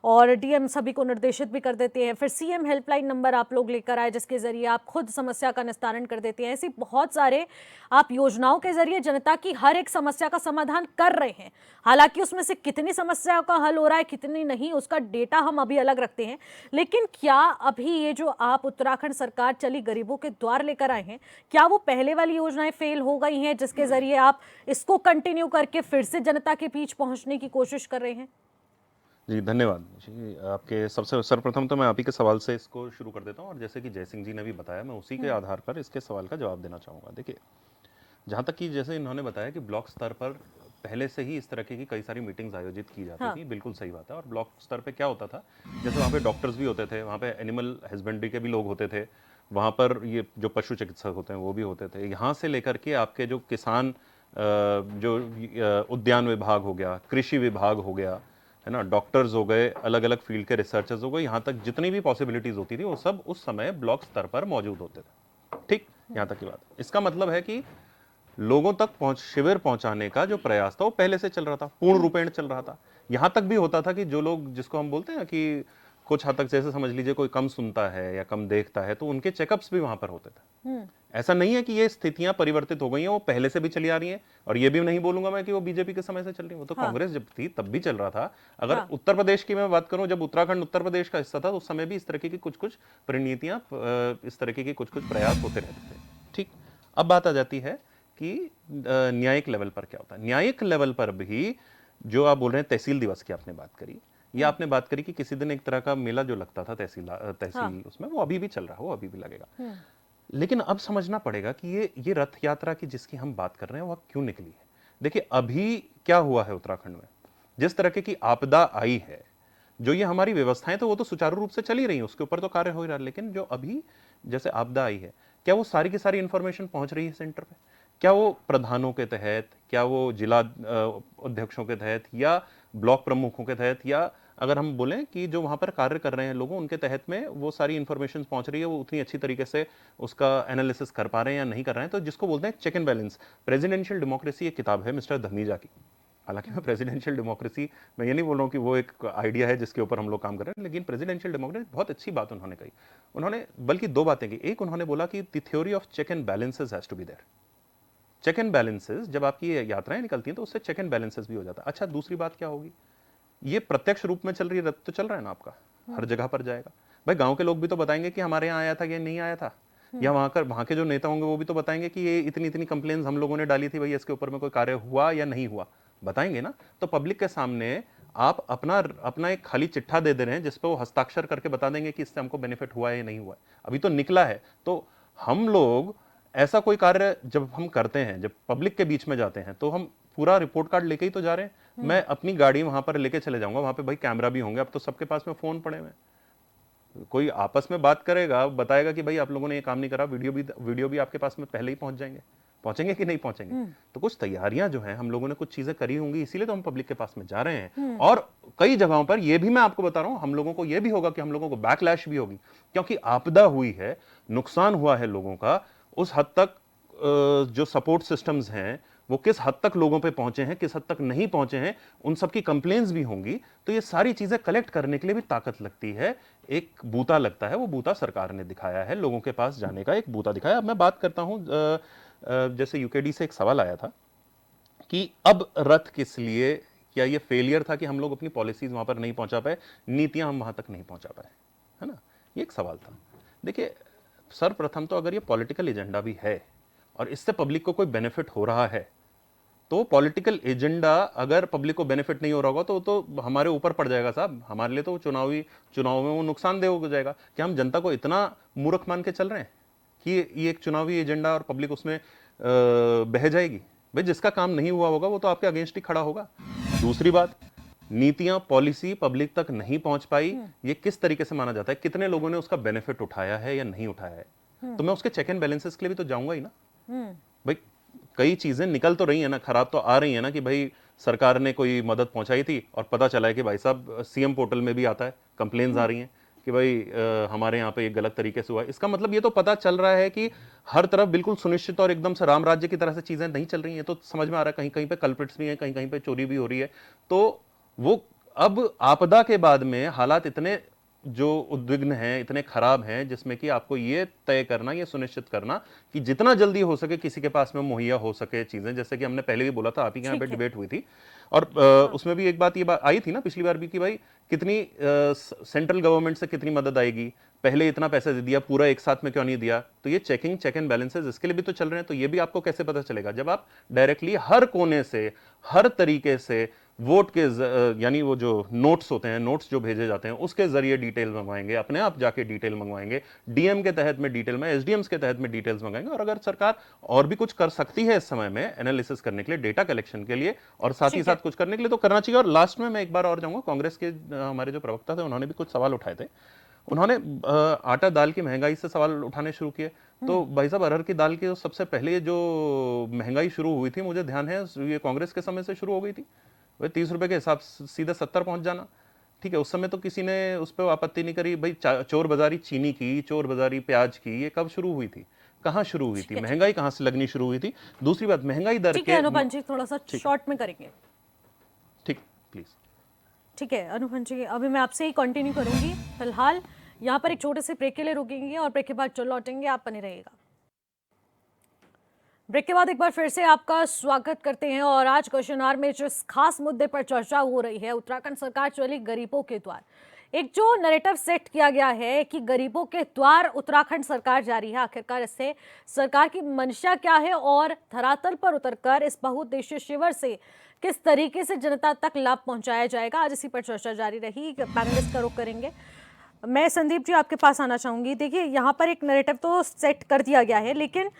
Speaker 1: और डीएम सभी को निर्देशित भी कर देते हैं। फिर सीएम हेल्पलाइन नंबर आप लोग लेकर आए, जिसके जरिए आप खुद समस्या का निस्तारण कर देते हैं। ऐसी बहुत सारे आप योजनाओं के जरिए जनता की हर एक समस्या का समाधान कर रहे हैं। हालांकि उसमें से कितनी समस्याओं का हल हो रहा है, कितनी नहीं, उसका डेटा हम अभी अलग रखते हैं। लेकिन क्या अभी ये जो आप उत्तराखंड सरकार चली गरीबों के द्वार लेकर आए हैं, क्या वो पहले वाली योजनाएं फेल हो गई हैं, जिसके जरिए आप इसको कंटिन्यू करके फिर से जनता के बीच पहुंचने की कोशिश कर रहे हैं?
Speaker 9: जी, धन्यवाद जी। आपके सबसे सर्वप्रथम तो मैं आप ही के सवाल से इसको शुरू कर देता हूँ और जैसे कि जयसिंह जी ने भी बताया, मैं उसी के आधार पर इसके सवाल का जवाब देना चाहूँगा। देखिए, जहाँ तक कि जैसे इन्होंने बताया कि ब्लॉक स्तर पर पहले से ही इस तरह की कई सारी मीटिंग्स आयोजित की जाती थी, बिल्कुल सही बात है। और ब्लॉक स्तर पे क्या होता था, जैसे वहाँ पे डॉक्टर्स भी होते थे, वहाँ पे एनिमल हस्बेंड्री के भी लोग होते थे, वहाँ पर ये जो पशु चिकित्सक होते हैं वो भी होते थे। यहाँ से लेकर के आपके जो किसान जो उद्यान विभाग हो गया, कृषि विभाग हो गया, है ना, डॉक्टर्स हो गए, अलग अलग फील्ड के रिसर्चर्स हो गए, यहाँ तक जितनी भी पॉसिबिलिटीज होती थी वो सब उस समय ब्लॉक स्तर पर मौजूद होते थे। ठीक, यहाँ तक की बात। इसका मतलब है कि लोगों तक शिविर पहुंचाने का जो प्रयास था वो पहले से चल रहा था, पूर्ण रूपेण चल रहा था। यहां तक भी होता था कि जो लोग, जिसको हम बोलते हैं कि कुछ हद तक, जैसे समझ लीजिए कोई कम सुनता है या कम देखता है, तो उनके चेकअप्स भी वहां पर होते थे। ऐसा नहीं है कि ये स्थितियां परिवर्तित हो गई हैं, वो पहले से भी चली आ रही हैं। और ये भी नहीं बोलूंगा मैं कि वो बीजेपी के समय से चल रही है, वो तो कांग्रेस जब थी तब भी चल रहा था। अगर उत्तर प्रदेश की मैं बात करूं, जब उत्तराखंड उत्तर प्रदेश का हिस्सा था, तो उस समय भी इस तरह की कुछ कुछ परिणीतियां, इस तरह के कुछ कुछ प्रयास होते रहते थे। ठीक, अब बात आ जाती है कि न्यायिक लेवल पर क्या होता है। न्यायिक लेवल पर भी जो आप बोल रहे हैं, तहसील दिवस की आपने बात करी, या आपने बात करी कि किसी दिन एक तरह का मेला जो लगता था तहसील उसमें, वो अभी भी चल रहा है, वो अभी भी लगेगा। लेकिन अब समझना पड़ेगा कि ये रथ यात्रा की जिसकी हम बात कर रहे हैं, वो क्यों निकली है। देखिए, अभी क्या हुआ है उत्तराखंड में, जिस तरह की आपदा आई है, जो ये हमारी व्यवस्थाएं तो वो तो सुचारू रूप से चली रही हैं, उसके ऊपर तो कार्य हो ही रहा है। लेकिन जो अभी जैसे आपदा आई है, क्या वो सारी की सारी इंफॉर्मेशन पहुंच रही है सेंटर पे? क्या वो प्रधानों के तहत, क्या वो जिला अध्यक्षों के तहत, या ब्लॉक प्रमुखों के तहत, या अगर हम बोलें कि जो वहां पर कार्य कर रहे हैं लोगों, उनके तहत में वो सारी इंफॉर्मेशन पहुंच रही है, वो उतनी अच्छी तरीके से उसका एनालिसिस कर पा रहे हैं या नहीं कर रहे हैं? तो जिसको बोलते हैं check and balance. Presidential democracy एक किताब है मिस्टर धमीजा की। हालांकि मैं प्रेसिडेंशियल डेमोक्रेसी, मैं ये नहीं बोल रहा हूँ कि वो एक आइडिया है जिसके ऊपर हम लोग काम कर रहे हैं, लेकिन प्रेसिडेंशियल डेमोक्रेसी बहुत अच्छी बात उन्होंने कही। उन्होंने बल्कि दो बातें की। एक, उन्होंने बोला कि the theory of check and balances has to be there. Check and balances, जब आपकी यात्राएं निकलती हैं तो उससे चेक एंड बैलेंसेस भी हो जाता है। अच्छा, दूसरी बात क्या होगी, ये प्रत्यक्ष रूप में चल रही है, रथ तो चल रहा है ना आपका, हर जगह पर जाएगा। भाई, गांव के लोग भी तो बताएंगे कि हमारे यहाँ आया था कि नहीं आया था, या वहां के जो नेता होंगे वो भी तो बताएंगे कि ये इतनी इतनी कंप्लेंट्स हम लोगों ने डाली थी, भाई इसके ऊपर में कोई कार्य हुआ या नहीं हुआ, बताएंगे ना। तो पब्लिक के सामने आप अपना एक खाली चिट्ठा दे रहे हैं, जिसपे वो हस्ताक्षर करके बता देंगे कि इससे हमको बेनिफिट हुआ है या नहीं हुआ है। अभी तो निकला है। तो हम लोग ऐसा कोई कार्य जब हम करते हैं, जब पब्लिक के बीच में जाते हैं, तो हम पूरा रिपोर्ट कार्ड लेके ही तो जा रहे हैं। मैं अपनी गाड़ी वहां पर लेके चले जाऊंगा, वहां पे भाई कैमरा भी होंगे, अब तो सबके पास में फोन पड़े हुए हैं। कोई आपस में बात करेगा, बताएगा कि भाई आप लोगों ने ये काम नहीं करा, वीडियो भी आपके पास में पहले ही पहुंचेंगे कि नहीं पहुंचेंगे। तो कुछ तैयारियां जो हैं, हम लोगों ने कुछ चीजें करी होंगी, इसीलिए तो हम पब्लिक के पास में जा रहे हैं। और कई जगहों पर ये भी मैं आपको बता रहा हूं, हम लोगों को ये भी होगा कि हम लोगों को बैकलैश भी होगी, क्योंकि आपदा हुई है, नुकसान हुआ है लोगों का। उस हद तक जो सपोर्ट सिस्टम्स हैं वो किस हद तक लोगों पे पहुंचे हैं, किस हद तक नहीं पहुंचे हैं, उन सब की कंप्लेंट्स भी होंगी। तो ये सारी चीजें कलेक्ट करने के लिए भी ताकत लगती है, एक बूता लगता है। वो बूता सरकार ने दिखाया है, लोगों के पास जाने का एक बूता दिखाया। अब मैं बात करता हूं, जैसे यूकेडी से एक सवाल आया था कि अब रथ किस लिए, क्या ये फेलियर था कि हम लोग अपनी पॉलिसीज वहां पर नहीं पहुंचा पाए, नीतियां हम वहां तक नहीं पहुंचा पाए, है ना, ये एक सवाल था। देखिए, सर्वप्रथम तो अगर ये पॉलिटिकल एजेंडा भी है और इससे पब्लिक को कोई बेनिफिट हो रहा है, तो पॉलिटिकल एजेंडा अगर पब्लिक को बेनिफिट नहीं हो रहा होगा तो हमारे ऊपर पड़ जाएगा साहब। हमारे लिए तो चुनाव में वो नुकसानदेह हो जाएगा। क्या हम जनता को इतना मूर्ख मान के चल रहे हैं कि ये एक चुनावी एजेंडा और पब्लिक उसमें बह जाएगी? भाई, जिसका काम नहीं हुआ होगा वो तो आपके अगेंस्ट ही खड़ा होगा। दूसरी बात, नीतियां, पॉलिसी पब्लिक तक नहीं पहुंच पाई, ये किस तरीके से माना जाता है, कितने लोगों ने उसका बेनिफिट उठाया है या नहीं उठाया है। तो मैं उसके चेक एंड बैलेंसेस के लिए भी तो जाऊंगा ही ना। भाई, कई चीजें निकल तो रही है ना, खराब तो आ रही है ना, कि भाई सरकार ने कोई मदद पहुंचाई थी और पता चला है कि भाई साहब सीएम पोर्टल में भी आता है, कंप्लेन्स आ रही हैं, कि भाई हमारे यहाँ पे एक गलत तरीके से हुआ। इसका मतलब ये तो पता चल रहा है कि हर तरफ बिल्कुल सुनिश्चित और एकदम से राम राज्य की तरह से चीजें नहीं चल रही हैं। तो समझ में आ रहा है कहीं कहीं पे कल्प्रिट्स भी हैं, कहीं कहीं पे चोरी भी हो रही है। तो वो अब आपदा के बाद में हालात इतने जो उद्विग्न हैं, इतने खराब हैं, जिसमें कि आपको ये तय करना, ये सुनिश्चित करना कि जितना जल्दी हो सके किसी के पास में मुहैया हो सके चीजें। जैसे कि हमने पहले भी बोला था, आप ही के यहाँ पे डिबेट हुई थी और उसमें भी एक बात ये बात आई थी ना पिछली बार भी कि भाई कितनी सेंट्रल गवर्नमेंट से कितनी मदद आएगी, पहले इतना पैसा दे दिया, पूरा एक साथ में क्यों नहीं दिया। तो ये चेक एंड बैलेंसेस इसके लिए भी तो चल रहे हैं। तो ये भी आपको कैसे पता चलेगा जब आप डायरेक्टली हर कोने से, हर तरीके से वोट के यानी वो जो नोट्स होते हैं, नोट्स जो भेजे जाते हैं उसके जरिए डिटेल मंगवाएंगे, अपने आप जाके डिटेल मंगवाएंगे, डीएम के तहत में डिटेल में, एसडीएम्स के तहत में डिटेल्स मंगाएंगे। और अगर सरकार और भी कुछ कर सकती है इस समय में एनालिसिस करने के लिए, डेटा कलेक्शन के लिए और साथ ही साथ कुछ करने के लिए, तो करना चाहिए। और लास्ट में मैं एक बार और जाऊंगा, कांग्रेस के हमारे जो प्रवक्ता थे उन्होंने भी कुछ सवाल उठाए थे। उन्होंने आटा दाल की महंगाई से सवाल उठाने शुरू किए। तो भाई साहब, अरहर की दाल की सबसे पहले जो महंगाई शुरू हुई थी, मुझे ध्यान है ये कांग्रेस के समय से शुरू हो गई थी। वही 30 रुपए के हिसाब से सीधे 70 पहुंच जाना, ठीक है। उस समय तो किसी ने उस पर आपत्ति नहीं करी। भाई चोर बाजारी चीनी की, चोर बाजारी प्याज की, ये कब शुरू हुई थी, कहाँ शुरू हुई थी, महंगाई कहाँ से लगनी शुरू हुई थी। दूसरी बात, महंगाई दर
Speaker 1: ठीक है अनुपम जी, थोड़ा सा शॉर्ट में करेंगे।
Speaker 9: ठीक, प्लीज।
Speaker 1: ठीक है अनुपम जी, अभी मैं आपसे ही कंटिन्यू करूंगी। फिलहाल यहाँ पर एक छोटे से ब्रेक के लिए रुकेंगे और ब्रेक के बाद चल लौटेंगे, आप बने रहिएगा। ब्रेक के बाद एक बार फिर से आपका स्वागत करते हैं और आज क्वेश्चन आवर में जिस खास मुद्दे पर चर्चा हो रही है, उत्तराखंड सरकार चली गरीबों के द्वार। एक जो नैरेटिव सेट किया गया है कि गरीबों के द्वार उत्तराखंड सरकार जा रही है, आखिरकार इससे सरकार की मंशा क्या है और धरातल पर उतरकर इस बहुउद्देशीय शिविर से किस तरीके से जनता तक लाभ पहुंचाया जाएगा, आज इसी पर चर्चा जारी रही। पैनलिस्ट का रुख करेंगे। मैं संदीप जी आपके पास आना चाहूंगी। देखिए, यहाँ पर एक नैरेटिव तो सेट कर दिया गया है, लेकिन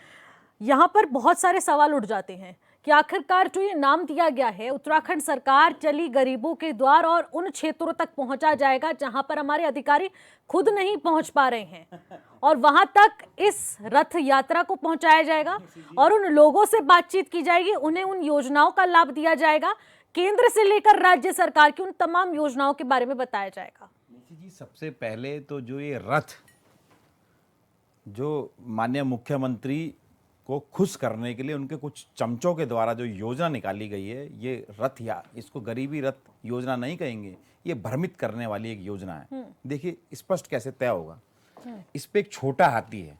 Speaker 1: यहाँ पर बहुत सारे सवाल उठ जाते हैं कि आखिरकार जो ये नाम दिया गया है, उत्तराखंड सरकार चली गरीबों के द्वार, और उन क्षेत्रों तक पहुंचा जाएगा जहां पर हमारे अधिकारी खुद नहीं पहुंच पा रहे हैं, और वहां तक इस रथ यात्रा को पहुंचाया जाएगा और उन लोगों से बातचीत की जाएगी, उन्हें उन योजनाओं का लाभ दिया जाएगा, केंद्र से लेकर राज्य सरकार की उन तमाम योजनाओं के बारे में बताया जाएगा।
Speaker 6: जी, सबसे पहले तो जो ये रथ, जो माननीय मुख्यमंत्री को खुश करने के लिए उनके कुछ चमचों के द्वारा जो योजना निकाली गई है, ये रथ, या इसको गरीबी रथ योजना नहीं कहेंगे, ये भ्रमित करने वाली एक योजना है। देखिए स्पष्ट कैसे तय होगा। इस पे एक छोटा हाथी है,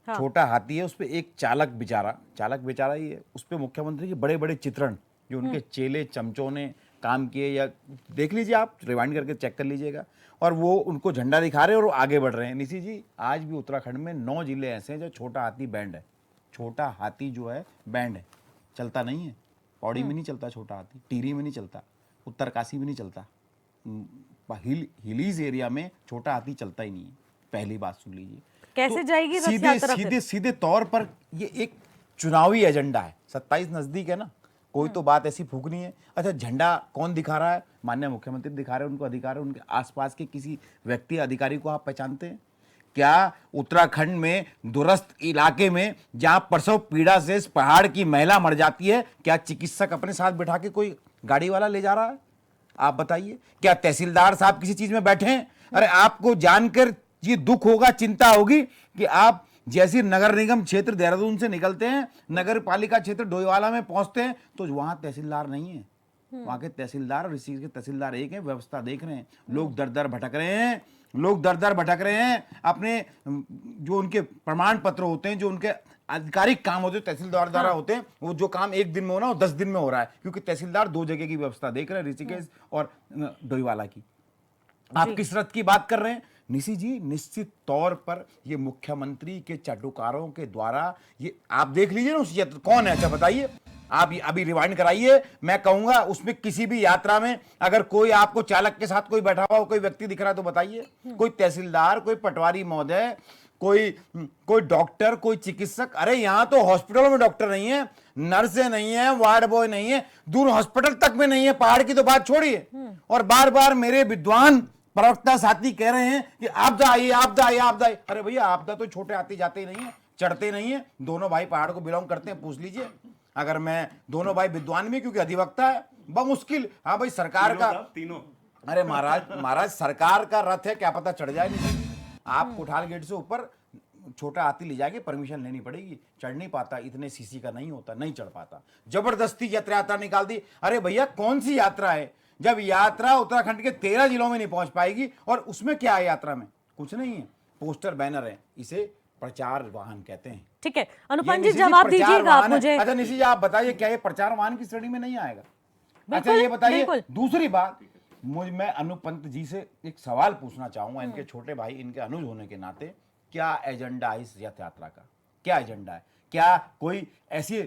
Speaker 6: हाँ। छोटा हाथी है, उस पे एक चालक बेचारा ही है। उस पे मुख्यमंत्री के बड़े बड़े चित्रण जो उनके चेले चमचों ने काम किए, या देख लीजिए, आप रिवाइंड करके चेक कर लीजिएगा, और वो उनको झंडा दिखा रहे हैं और आगे बढ़ रहे हैं। निशी जी, आज भी उत्तराखंड में 9 जिले ऐसे हैं जो छोटा हाथी बैंड है। छोटा हाथी जो है बैंड है, चलता नहीं है। पौड़ी में नहीं चलता छोटा हाथी, टिहरी में नहीं चलता, उत्तरकाशी में नहीं चलता, हिलीज एरिया में छोटा हाथी चलता ही नहीं है। पहली बात सुन लीजिए,
Speaker 1: कैसे तो जाएगी
Speaker 6: सीधे तौर पर ये एक चुनावी एजेंडा है। 27 नजदीक है ना, कोई तो बात ऐसी फूकनी है। अच्छा, झंडा कौन दिखा रहा है? माननीय मुख्यमंत्री दिखा रहे हैं, उनको अधिकार है। उनके आसपास के किसी व्यक्ति अधिकारी को आप पहचानते हैं क्या? उत्तराखंड में दूरस्थ इलाके में जहां प्रसव पीड़ा से इस पहाड़ की महिला मर जाती है, क्या चिकित्सक अपने साथ बिठा के कोई गाड़ी वाला ले जा रहा है? आप बताइए। क्या तहसीलदार साहब किसी चीज में बैठे हैं? अरे आपको जानकर ये दुख होगा, चिंता होगी कि आप जैसे नगर निगम क्षेत्र देहरादून से निकलते हैं, नगर पालिका क्षेत्र डोईवाला में पहुंचते हैं, तो वहां तहसीलदार नहीं है। वहां के तहसीलदार और इसी के तहसीलदार एक है। व्यवस्था देख रहे हैं, लोग दर दर भटक रहे हैं। अपने जो उनके प्रमाण पत्र होते हैं, जो उनके आधिकारिक काम होते हैं तहसीलदार द्वारा होते हैं, वो जो काम 1 दिन में होना, वो 10 दिन में हो रहा है, क्योंकि तहसीलदार 2 जगह की व्यवस्था देख रहे हैं, ऋषिकेश और डोईवाला की। आप किस रथ की बात कर रहे हैं निशी जी? निश्चित तौर पर ये मुख्यमंत्री के चाटुकारों के द्वारा, ये आप देख लीजिए ना उस यात्रा कौन है। अच्छा बताइए, आप अभी रिवाइंड कराइए। मैं कहूंगा उसमें किसी भी यात्रा में अगर कोई आपको चालक के साथ कोई बैठा हुआ कोई व्यक्ति दिख रहा है तो बताइए। कोई तहसीलदार, कोई पटवारी महोदय, कोई डॉक्टर, कोई चिकित्सक। अरे यहाँ तो हॉस्पिटलों में डॉक्टर नहीं है, नर्सें नहीं है, वार्ड बॉय नहीं है, दूर हॉस्पिटल तक में नहीं है। पहाड़ की तो बात छोड़िए। और बार बार मेरे विद्वान प्रवक्ता साथी कह रहे हैं कि आपदा आई, आपदा आई, आपदा आई। अरे भैया, आपदा तो छोटे आते जाते ही नहीं है, चढ़ते नहीं है। दोनों भाई पहाड़ को बिलोंग करते हैं, पूछ लीजिए। अगर मैं दोनों भाई विद्वान में, क्योंकि अधिवक्ता है, बमुश्किल। हाँ भाई, सरकार का अरे महाराज सरकार का रथ है, क्या पता चढ़ जाए नहीं। आप कोठाल गेट से ऊपर छोटा हाथी ले जाएंगे, परमिशन लेनी पड़ेगी, चढ़ नहीं पाता, इतने सीसी का नहीं होता, नहीं चढ़ पाता, जबरदस्ती यात्रा निकाल दी। अरे भैया कौन सी यात्रा है, जब यात्रा उत्तराखंड के 13 जिलों में नहीं पहुंच पाएगी, और उसमें क्या है, यात्रा में कुछ नहीं है, पोस्टर बैनर है, इसे प्रचार वाहन कहते हैं।
Speaker 1: ठीक है अनुपम
Speaker 6: ये
Speaker 1: जी,
Speaker 6: निशी जी
Speaker 1: जवाब
Speaker 6: प्रचार
Speaker 1: दीजिएगा आप
Speaker 6: वाहन है।
Speaker 1: मुझे।
Speaker 6: अच्छा निशी जी आप बताइए, क्या ये प्रचार वाहन की श्रेणी में नहीं आएगा? अच्छा
Speaker 1: बिल्कुल,
Speaker 6: ये बताइए,
Speaker 1: बिल्कुल।
Speaker 6: दूसरी बात, मैं अनुपंत जी से एक सवाल पूछना चाहूंगा, इनके छोटे भाई, इनके अनुज होने के नाते, क्या एजेंडा है इस रथ यात्रा का, क्या एजेंडा है? क्या कोई ऐसी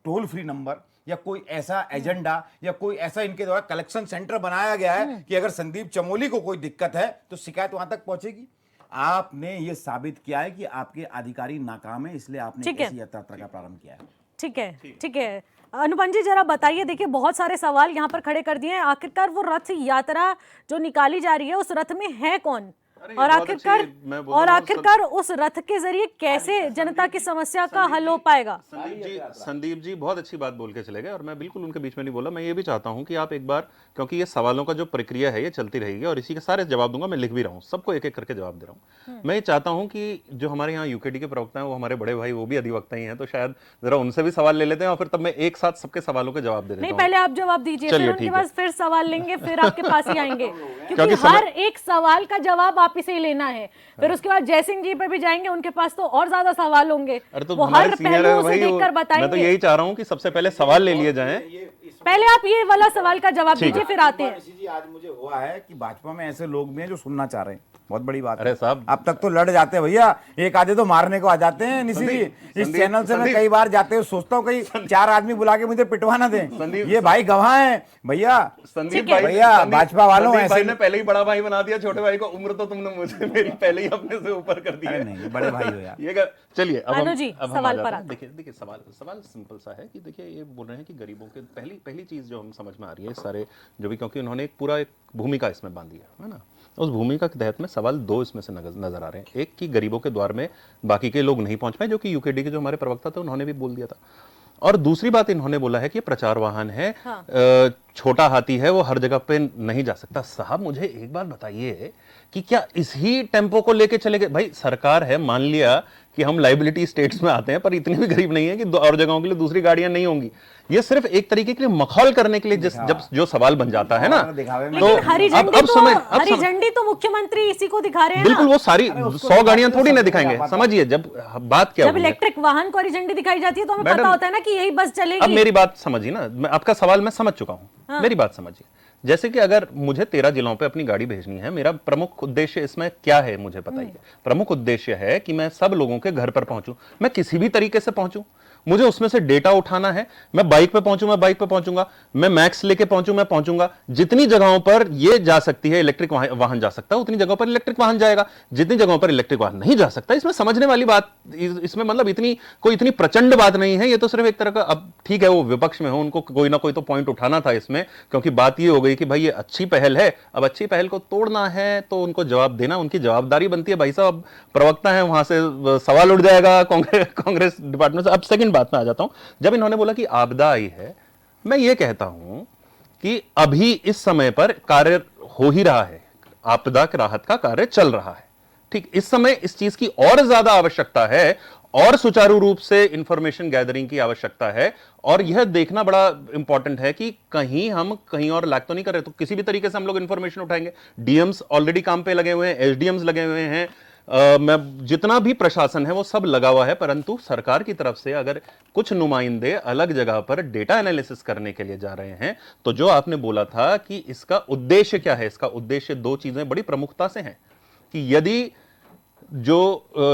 Speaker 6: टोल फ्री नंबर या कोई ऐसा एजेंडा या कोई ऐसा इनके द्वारा कलेक्शन सेंटर बनाया गया है कि अगर संदीप चमोली को कोई दिक्कत है तो शिकायत वहां तक पहुंचेगी? आपने ये साबित किया है कि आपके अधिकारी नाकाम है, इसलिए आपने
Speaker 1: ठीक है।
Speaker 6: ऐसी यात्रा का प्रारंभ किया है।
Speaker 1: ठीक है, ठीक है अनुपम जी, जरा बताइए, देखिए बहुत सारे सवाल यहाँ पर खड़े कर दिए हैं। आखिरकार वो रथ यात्रा जो निकाली जा रही है, उस रथ में है कौन,
Speaker 9: अरे
Speaker 1: और
Speaker 9: बहुत
Speaker 1: आखिरकार
Speaker 9: अच्छी- मैं बोल रहा हूँ,
Speaker 1: उस रथ के जरिए कैसे जनता की समस्या का हल हो पाएगा?
Speaker 9: संदीप जी बहुत अच्छी बात बोल के चले गए, और मैं बिल्कुल उनके बीच में नहीं बोला। मैं ये भी चाहता हूं कि आप एक बार, क्योंकि ये सवालों का जो प्रक्रिया है ये चलती रहेगी, और इसी के सारे जवाब दूंगा, मैं लिख भी रहा हूँ, सबको एक एक करके जवाब दे रहा हूँ। मैं ये चाहता हूं कि जो हमारे यहाँ यूकेडी के प्रवक्ता हैं, वो हमारे बड़े भाई, वो भी अधिवक्ता ही हैं, तो शायद जरा उनसे भी सवाल ले लेते हैं, और फिर तब मैं एक साथ सबके सवालों के जवाब दे देता
Speaker 1: नहीं,
Speaker 9: हूं।
Speaker 1: पहले आप जवाब दीजिए, फिर
Speaker 9: चलिए,
Speaker 1: उनके
Speaker 9: ठीक
Speaker 1: पास फिर सवाल लेंगे, फिर आपके पास ही आएंगे, क्योंकि
Speaker 9: क्योंकि
Speaker 1: हर एक सवाल का जवाब आप इसे ही लेना है। फिर उसके बाद जयसिंह जी पे भी जाएंगे, उनके पास तो और ज्यादा सवाल होंगे,
Speaker 9: अरे तो
Speaker 1: वो
Speaker 9: हमारे
Speaker 1: हर
Speaker 9: सीनियर है
Speaker 1: पहलू से
Speaker 9: भाई,
Speaker 1: देखकर
Speaker 9: मैं तो
Speaker 1: बताएंगे।
Speaker 9: यही चाह रहा हूँ कि सबसे पहले सवाल ले लिए जाएं।
Speaker 1: पहले आप ये वाला सवाल का जवाब
Speaker 9: ठीक है।
Speaker 1: दीजिए, फिर आते हैं।
Speaker 6: निशी जी आज मुझे हुआ है कि भाजपा में ऐसे लोग भी हैं जो सुनना चाह रहे हैं, बहुत बड़ी बात है।
Speaker 9: अरे साहब,
Speaker 6: अब तक तो लड़ जाते हैं भैया, एक आधे तो मारने को आ जाते हैं। निशी जी इस चैनल से मैं कई बार जाते हुए सोचता हूँ कहीं 4 आदमी बुला के मुझे पिटवा ना दें। ये भाई गवाह हैं भैया,
Speaker 9: संदीप
Speaker 1: ठीक है।
Speaker 9: भाई,
Speaker 6: भैया, भाजपा वालों
Speaker 9: संदीप भाई
Speaker 6: ऐसे-
Speaker 9: ने पहले ही बड़ा भाई बना दिया छोटे भाई को। उम्र तो तुमने मुझे मेरी पहले ही अपने से ऊपर कर दी
Speaker 6: अरे
Speaker 9: है।
Speaker 6: नहीं, बड़े भाई हो यार।
Speaker 9: चलिए अब
Speaker 1: अनु जी,
Speaker 9: अब
Speaker 1: सवाल
Speaker 9: आ
Speaker 1: पर
Speaker 9: जाते हैं।
Speaker 1: आते हैं।
Speaker 9: देखिए सवाल सिंपल सा है कि देखिए ये बोल रहे हैं कि गरीबों के पहली चीज जो हम समझ में आ रही है सारे जो भी, क्योंकि उन्होंने एक भूमिका इसमें बांधी है ना, उस भूमिका के तहत में सवाल 2 इसमें से नजर आ रहे हैं। एक कि गरीबों के द्वार में बाकी के लोग नहीं पहुंच पाए, जो कि यूकेडी के जो हमारे प्रवक्ता थे उन्होंने भी बोल दिया था। और दूसरी बात इन्होंने बोला है कि प्रचार वाहन है, छोटा हाथी है, वो हर जगह पे नहीं जा सकता। साहब मुझे एक बात बताइए कि क्या इसी टेम्पो को लेके चले गए? भाई सरकार है, मान लिया कि हम लाइबिलिटी स्टेट्स में आते हैं, पर इतने भी गरीब नहीं है कि और जगहों के लिए दूसरी गाड़ियां नहीं होंगी। ये सिर्फ एक तरीके के लिए मखौल करने के लिए जब जो सवाल बन जाता है ना,
Speaker 6: दिखावे में।
Speaker 9: तो
Speaker 1: लेकिन हरी झंडी
Speaker 9: अब समय
Speaker 1: हरी झंडी तो मुख्यमंत्री इसी को दिखा रहे हैं
Speaker 9: बिल्कुल,
Speaker 1: ना।
Speaker 9: वो सारी 100 गाड़ियां थोड़ी ना दिखाएंगे। समझिए जब बात क्या
Speaker 1: जब
Speaker 9: हुई है।
Speaker 1: इलेक्ट्रिक वाहन को हरी झंडी दिखाई जाती है तो हमें
Speaker 9: मैडम,
Speaker 1: पता होता है ना कि यही बस
Speaker 9: अब
Speaker 1: चलेगी।
Speaker 9: मेरी बात समझिए ना, आपका सवाल मैं समझ चुका हूं, मेरी बात समझिए। जैसे कि अगर मुझे 13 जिलों पे अपनी गाड़ी भेजनी है, मेरा प्रमुख उद्देश्य इसमें क्या है मुझे बताइए। प्रमुख उद्देश्य है कि मैं सब लोगों के घर पर पहुंचूं, मैं किसी भी तरीके से पहुंचूं, मुझे उसमें से डेटा उठाना है। मैं बाइक पे पहुंचूं, मैं बाइक पे पहुंचूंगा, मैं मैक्स लेके पहुंचूं, मैं पहुंचूंगा। जितनी जगहों पर ये जा सकती है, इलेक्ट्रिक वाहन जा सकता है, उतनी जगहों पर इलेक्ट्रिक वाहन जाएगा। जितनी जगहों पर इलेक्ट्रिक वाहन नहीं जा सकता, इसमें समझने वाली बात, इसमें मतलब इतनी प्रचंड बात नहीं है। ये तो सिर्फ एक तरह का, अब ठीक है वो विपक्ष में हो, उनको कोई ना कोई तो पॉइंट उठाना था इसमें, क्योंकि बात ये हो गई कि भाई ये अच्छी पहल है, अब अच्छी पहल को तोड़ना है तो उनको जवाब देना उनकी जवाबदारी बनती है। भाई साहब प्रवक्ता है, वहां से सवाल उठ जाएगा कांग्रेस डिपार्टमेंट से। अब सेकंड बात में आ जाता हूं, जब इन्होंने बोला कि आपदा आई है, मैं ये कहता हूं कि अभी इस समय पर कार्य हो ही रहा है, आपदा के राहत का कार्य चल रहा है। ठीक, इस समय इस चीज की और ज्यादा आवश्यकता है, और सुचारू रूप से इंफॉर्मेशन गैदरिंग की आवश्यकता है, और यह देखना बड़ा इंपॉर्टेंट है कि हम कहीं और लैग तो नहीं कर रहे। तो किसी भी तरीके से हम लोग इंफॉर्मेशन उठाएंगे। डीएम्स ऑलरेडी काम पे लगे हुए हैं, एसडीएम्स लगे हुए हैं, मैं जितना भी प्रशासन है वो सब लगा हुआ है, परंतु सरकार की तरफ से अगर कुछ नुमाइंदे अलग जगह पर डेटा एनालिसिस करने के लिए जा रहे हैं, तो जो आपने बोला था कि इसका उद्देश्य क्या है, इसका उद्देश्य 2 चीजें बड़ी प्रमुखता से हैं कि यदि जो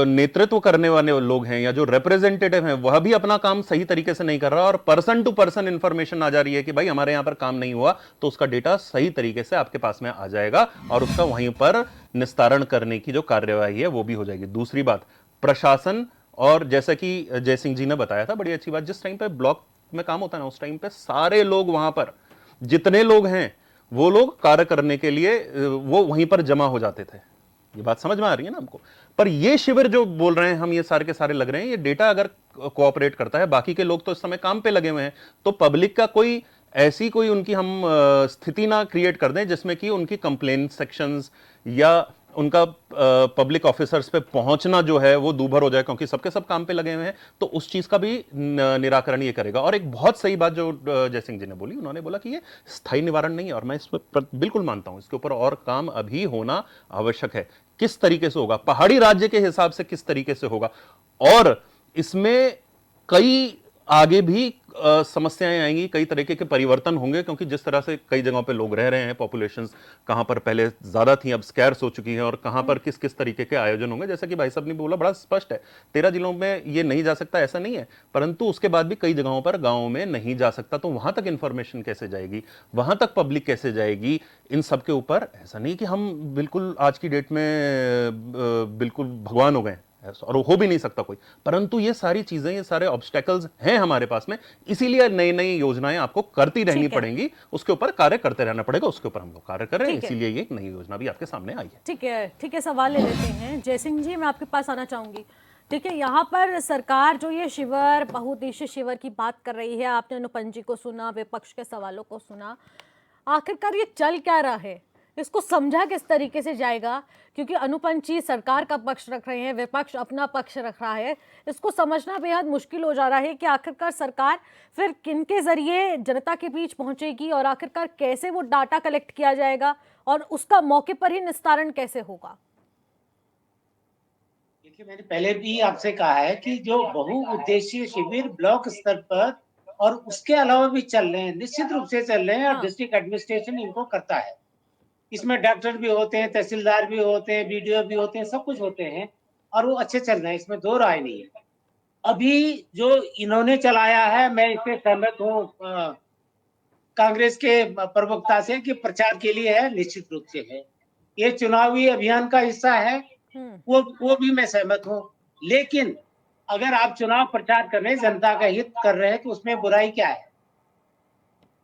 Speaker 9: नेतृत्व करने वाले लोग हैं या जो रिप्रेजेंटेटिव हैं वह भी अपना काम सही तरीके से नहीं कर रहा, और पर्सन टू पर्सन इंफॉर्मेशन आ जा रही है कि भाई हमारे यहां पर काम नहीं हुआ, तो उसका डेटा सही तरीके से आपके पास में आ जाएगा और उसका वहीं पर निस्तारण करने की जो कार्यवाही है वो भी हो जाएगी। दूसरी बात, प्रशासन, और जैसा कि जयसिंह जी ने बताया था, बड़ी अच्छी बात, जिस टाइम पे ब्लॉक में काम होता है ना, उस टाइम पे सारे लोग वहां पर जितने लोग हैं वो लोग कार्य करने के लिए वो वहीं पर जमा हो जाते थे। ये बात समझ में आ रही है ना हमको? पर ये शिविर जो बोल रहे हैं हम, ये सारे के सारे लग रहे हैं, ये डेटा अगर कोऑपरेट करता है, बाकी के लोग तो इस समय काम पे लगे हुए हैं, तो पब्लिक का कोई ऐसी कोई उनकी हम स्थिति ना क्रिएट कर दें जिसमें कि उनकी कंप्लेंट सेक्शंस या उनका पब्लिक ऑफिसर्स पे पहुंचना जो है वो दूभर हो जाए, क्योंकि सबके सब काम पे लगे हुए हैं। तो उस चीज का भी निराकरण ये करेगा। और एक बहुत सही बात जो जयसिंह जी ने बोली, उन्होंने बोला कि ये स्थायी निवारण नहीं है, और मैं इस पर बिल्कुल मानता हूं। इसके ऊपर और काम अभी होना आवश्यक है। किस तरीके से होगा, पहाड़ी राज्य के हिसाब से किस तरीके से होगा, और इसमें कई आगे भी समस्याएं आएंगी, कई तरीके के परिवर्तन होंगे, क्योंकि जिस तरह से कई जगहों पे लोग रह रहे हैं, पॉपुलेशंस कहां पर पहले ज्यादा थी अब स्कैर्स हो चुकी हैं, और कहां पर किस किस तरीके के आयोजन होंगे। जैसा कि भाई साहब ने बोला, बड़ा स्पष्ट है, 13 जिलों में ये नहीं जा सकता ऐसा नहीं है, परंतु उसके बाद भी कई जगहों पर गाँव में नहीं जा सकता। तो वहां तक इंफॉर्मेशन कैसे जाएगी, वहां तक पब्लिक कैसे जाएगी, इन सब के ऊपर ऐसा नहीं कि हम बिल्कुल आज की डेट में बिल्कुल भगवान हो गए और हो भी नहीं सकता कोई, परंतु ये सारी चीजें, ये सारे ऑब्स्टेकल्स हैं हमारे पास में। इसीलिए नई नई योजनाएं आपको करती रहनी पड़ेंगी, उसके ऊपर कार्य करते रहना पड़ेगा। उसके ऊपर हम लोग कार्य कर रहे हैं, इसीलिए ये नई योजना भी आपके सामने आई है।
Speaker 1: ठीक है, सवाल ले लेते हैं। जयसिंह जी, मैं आपके पास आना चाहूंगी। ठीक है, यहाँ पर सरकार जो ये शिविर, बहुउद्देशीय शिविर की बात कर रही है, आपने अनुपम जी को सुना, विपक्ष के सवालों को सुना, आखिरकार ये चल क्या रहा है, इसको समझा किस तरीके से जाएगा? क्योंकि अनुपम जी सरकार का पक्ष रख रहे हैं, विपक्ष अपना पक्ष रख रहा है। इसको समझना बेहद मुश्किल हो जा रहा है कि आखिरकार सरकार फिर किनके जरिए जनता के बीच पहुंचेगी, और आखिरकार कैसे वो डाटा कलेक्ट किया जाएगा, और उसका मौके पर ही निस्तारण कैसे होगा?
Speaker 8: देखिए, मैंने पहले भी आपसे कहा है कि जो बहुउद्देशीय शिविर ब्लॉक स्तर पर और उसके अलावा भी चल रहे हैं, निश्चित रूप से चल रहे हैं, और डिस्ट्रिक्ट एडमिनिस्ट्रेशन इनको करता है। इसमें डॉक्टर भी होते हैं, तहसीलदार भी होते हैं, बीडीओ भी होते हैं, सब कुछ होते हैं, और वो अच्छे चल रहे हैं, इसमें दो राय नहीं है। अभी जो इन्होंने चलाया है, मैं इससे सहमत हूँ कांग्रेस के प्रवक्ता से कि प्रचार के लिए है, निश्चित रूप से है, ये चुनावी अभियान का हिस्सा है, वो भी मैं सहमत हूँ। लेकिन अगर आप चुनाव प्रचार कर रहे हैं, जनता का हित कर रहे हैं, तो उसमें बुराई क्या है?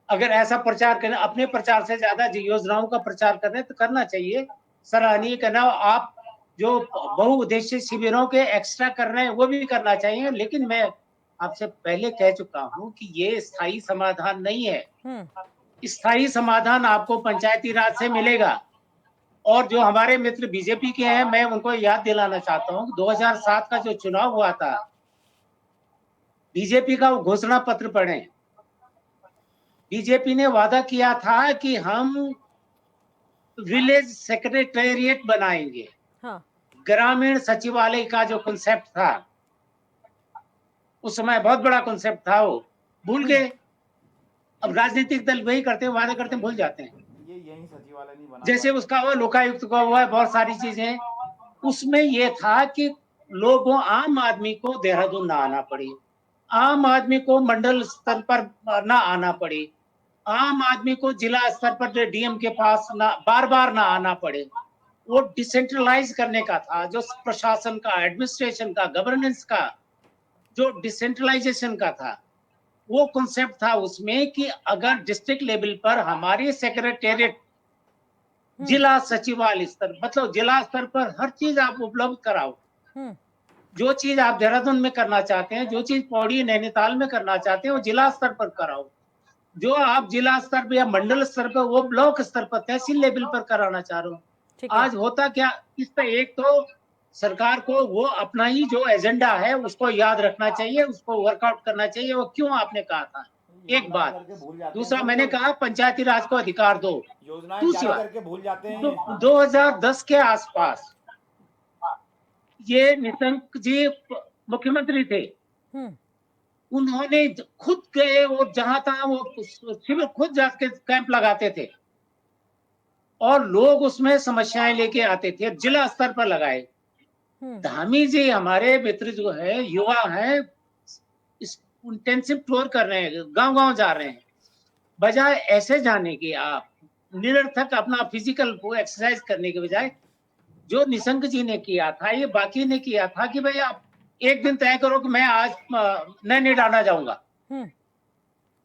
Speaker 8: अगर ऐसा प्रचार करें, अपने प्रचार से ज्यादा योजनाओं का प्रचार कर रहे हैं, तो करना चाहिए, सराहनीय करना। आप जो बहुउद्देशीय शिविरों के एक्स्ट्रा कर रहे हैं, वो भी करना चाहिए। लेकिन मैं आपसे पहले कह चुका हूं कि ये स्थायी समाधान नहीं है। स्थायी समाधान आपको पंचायती राज से मिलेगा। और जो हमारे मित्र बीजेपी के हैं, मैं उनको याद दिलाना चाहता हूँ, 2007 का जो चुनाव हुआ था, बीजेपी का वो घोषणा पत्र पढ़ें। बीजेपी ने वादा किया था कि हम विलेज सेक्रेटेरिएट बनाएंगे। ग्रामीण सचिवालय का जो कॉन्सेप्ट था, उस समय बहुत बड़ा कॉन्सेप्ट था, वो भूल गए। अब राजनीतिक दल वही करते हैं, वादा करते हैं, भूल जाते हैं।
Speaker 6: यही सचिवालय नहीं बना,
Speaker 8: जैसे उसका हुआ, लोकायुक्त का हुआ, बहुत सारी चीजें। उसमें ये था कि लोगों, आम आदमी को देहरादून ना आना पड़े, आम आदमी को मंडल स्तर पर ना आना पड़े, आम आदमी को जिला स्तर पर डीएम के पास ना बार बार ना आना पड़े। वो डिसेंट्रलाइज करने का था, जो प्रशासन का, एडमिनिस्ट्रेशन का, गवर्नेंस का, जो डिसेंट्रलाइजेशन का था, वो कॉन्सेप्ट था उसमें कि अगर डिस्ट्रिक्ट लेवल पर हमारी सेक्रेटेरिएट, जिला सचिवालय स्तर, मतलब जिला स्तर पर हर चीज आप उपलब्ध कराओ। जो चीज आप देहरादून में करना चाहते हैं, जो चीज पौड़ी नैनीताल में करना चाहते हैं, वो जिला स्तर पर कराओ। जो आप जिला स्तर पर या मंडल स्तर पर, वो ब्लॉक स्तर पर, तहसील लेवल पर कराना चाह रहे हो। आज होता क्या, इस पर एक तो सरकार को वो अपना ही जो एजेंडा है उसको याद रखना चाहिए, उसको वर्कआउट करना चाहिए। वो क्यों आपने कहा था, एक बात। दूसरा, मैंने कहा पंचायती राज को अधिकार दो। दूसरी बात, भूल जाते हैं 2010 के आसपास ये निशंक जी मुख्यमंत्री थे, उन्होंने खुद गए, वो जहां तहां वो शिविर खुद जाके कैंप लगाते थे, और लोग उसमें समस्याएं लेके आते थे, जिला स्तर पर लगाए। धामी जी हमारे मित्र जो है, युवा हैं, इंटेंसिव टूर कर रहे हैं, गांव गांव जा रहे हैं। बजाय ऐसे जाने की, आप निरर्थक अपना फिजिकल वो एक्सरसाइज करने के बजाय, जो निशंक जी ने किया था, ये बाकी ने किया था कि भाई आप एक दिन तय करो कि मैं आज नैनीडाना जाऊंगा,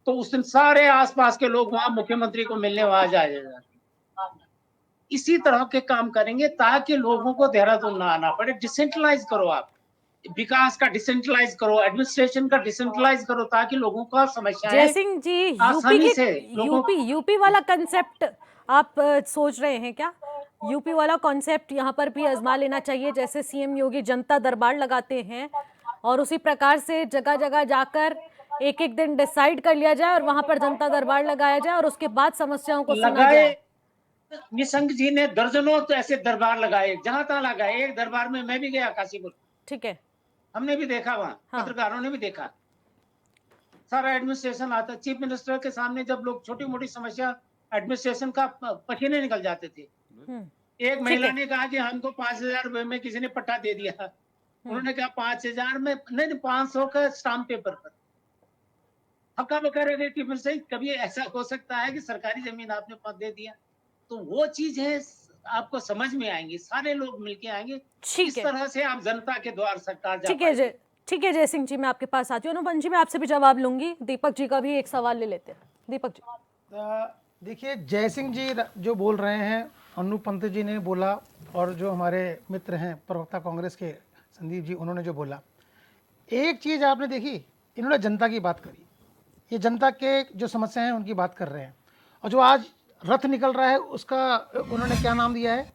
Speaker 8: तो उस दिन सारे आसपास के लोग वहां मुख्यमंत्री को मिलने वहां जाएगा। इसी तरह के काम करेंगे ताकि लोगों को देहरादून ना आना पड़े। डिसेंट्रलाइज करो आप, विकास का डिसेंट्रलाइज करो, एडमिनिस्ट्रेशन का डिसेंट्रलाइज करो, ताकि लोगों का समस्याएं
Speaker 1: जयसिंह जी, यूपी
Speaker 8: आसानी
Speaker 1: की
Speaker 8: से लोगों
Speaker 1: यूपी वाला कंसेप्ट आप सोच रहे हैं क्या? यूपी वाला कॉन्सेप्ट यहाँ पर भी आजमा लेना चाहिए, जैसे सीएम योगी जनता दरबार लगाते हैं और उसी प्रकार से जगह जगह जाकर एक एक दिन डिसाइड कर लिया जाए और वहां पर जनता दरबार लगाया जाए और उसके बाद समस्याओं को सुना
Speaker 8: लगाए।
Speaker 1: जाए।
Speaker 8: निशंक जी ने दर्जनों तो ऐसे दरबार लगाए, जहां तहां लगाए। एक दरबार में मैं भी गया, काशीपुर,
Speaker 1: ठीक है,
Speaker 8: हमने भी देखा वहां,
Speaker 1: हाँ।
Speaker 8: पत्रकारों ने भी देखा। सारा एडमिनिस्ट्रेशन आता, चीफ मिनिस्टर के सामने जब लोग छोटी मोटी समस्या एडमिनिस्ट्रेशन का पसीने निकल जाते थे। एक महिला ने कहा कि हमको 5,000 रुपए में किसी ने पट्टा दे दिया। उन्होंने कहा 5,000 में नहीं, 500 का स्टाम्प पेपर पर। हक्का बक्का रह गए कि फिर से कभी ऐसा हो सकता है कि सरकारी जमीन आपने दे दिया, तो वो चीज है, आपको समझ में आएंगी, सारे लोग मिलके आएंगे।
Speaker 1: ठीक
Speaker 8: इस
Speaker 1: है,
Speaker 8: तरह से आप जनता के द्वार सरकार जा
Speaker 1: ठीक है
Speaker 8: पाएगी।
Speaker 1: ठीक है जयसिंह जी, मैं आपके पास आती हूँ। अनुपम जी, मैं आपसे भी जवाब लूंगी। दीपक जी का भी एक सवाल ले लेते हैं। दीपक जी,
Speaker 7: देखिए, जयसिंह जी जो बोल रहे हैं, अनुपंत जी ने बोला, और जो हमारे मित्र हैं प्रवक्ता कांग्रेस के संदीप जी, उन्होंने जो बोला, एक चीज़ आपने देखी, इन्होंने जनता की बात करी। ये जनता के जो समस्या हैं उनकी बात कर रहे हैं। और जो आज रथ निकल रहा है उसका उन्होंने क्या नाम दिया है?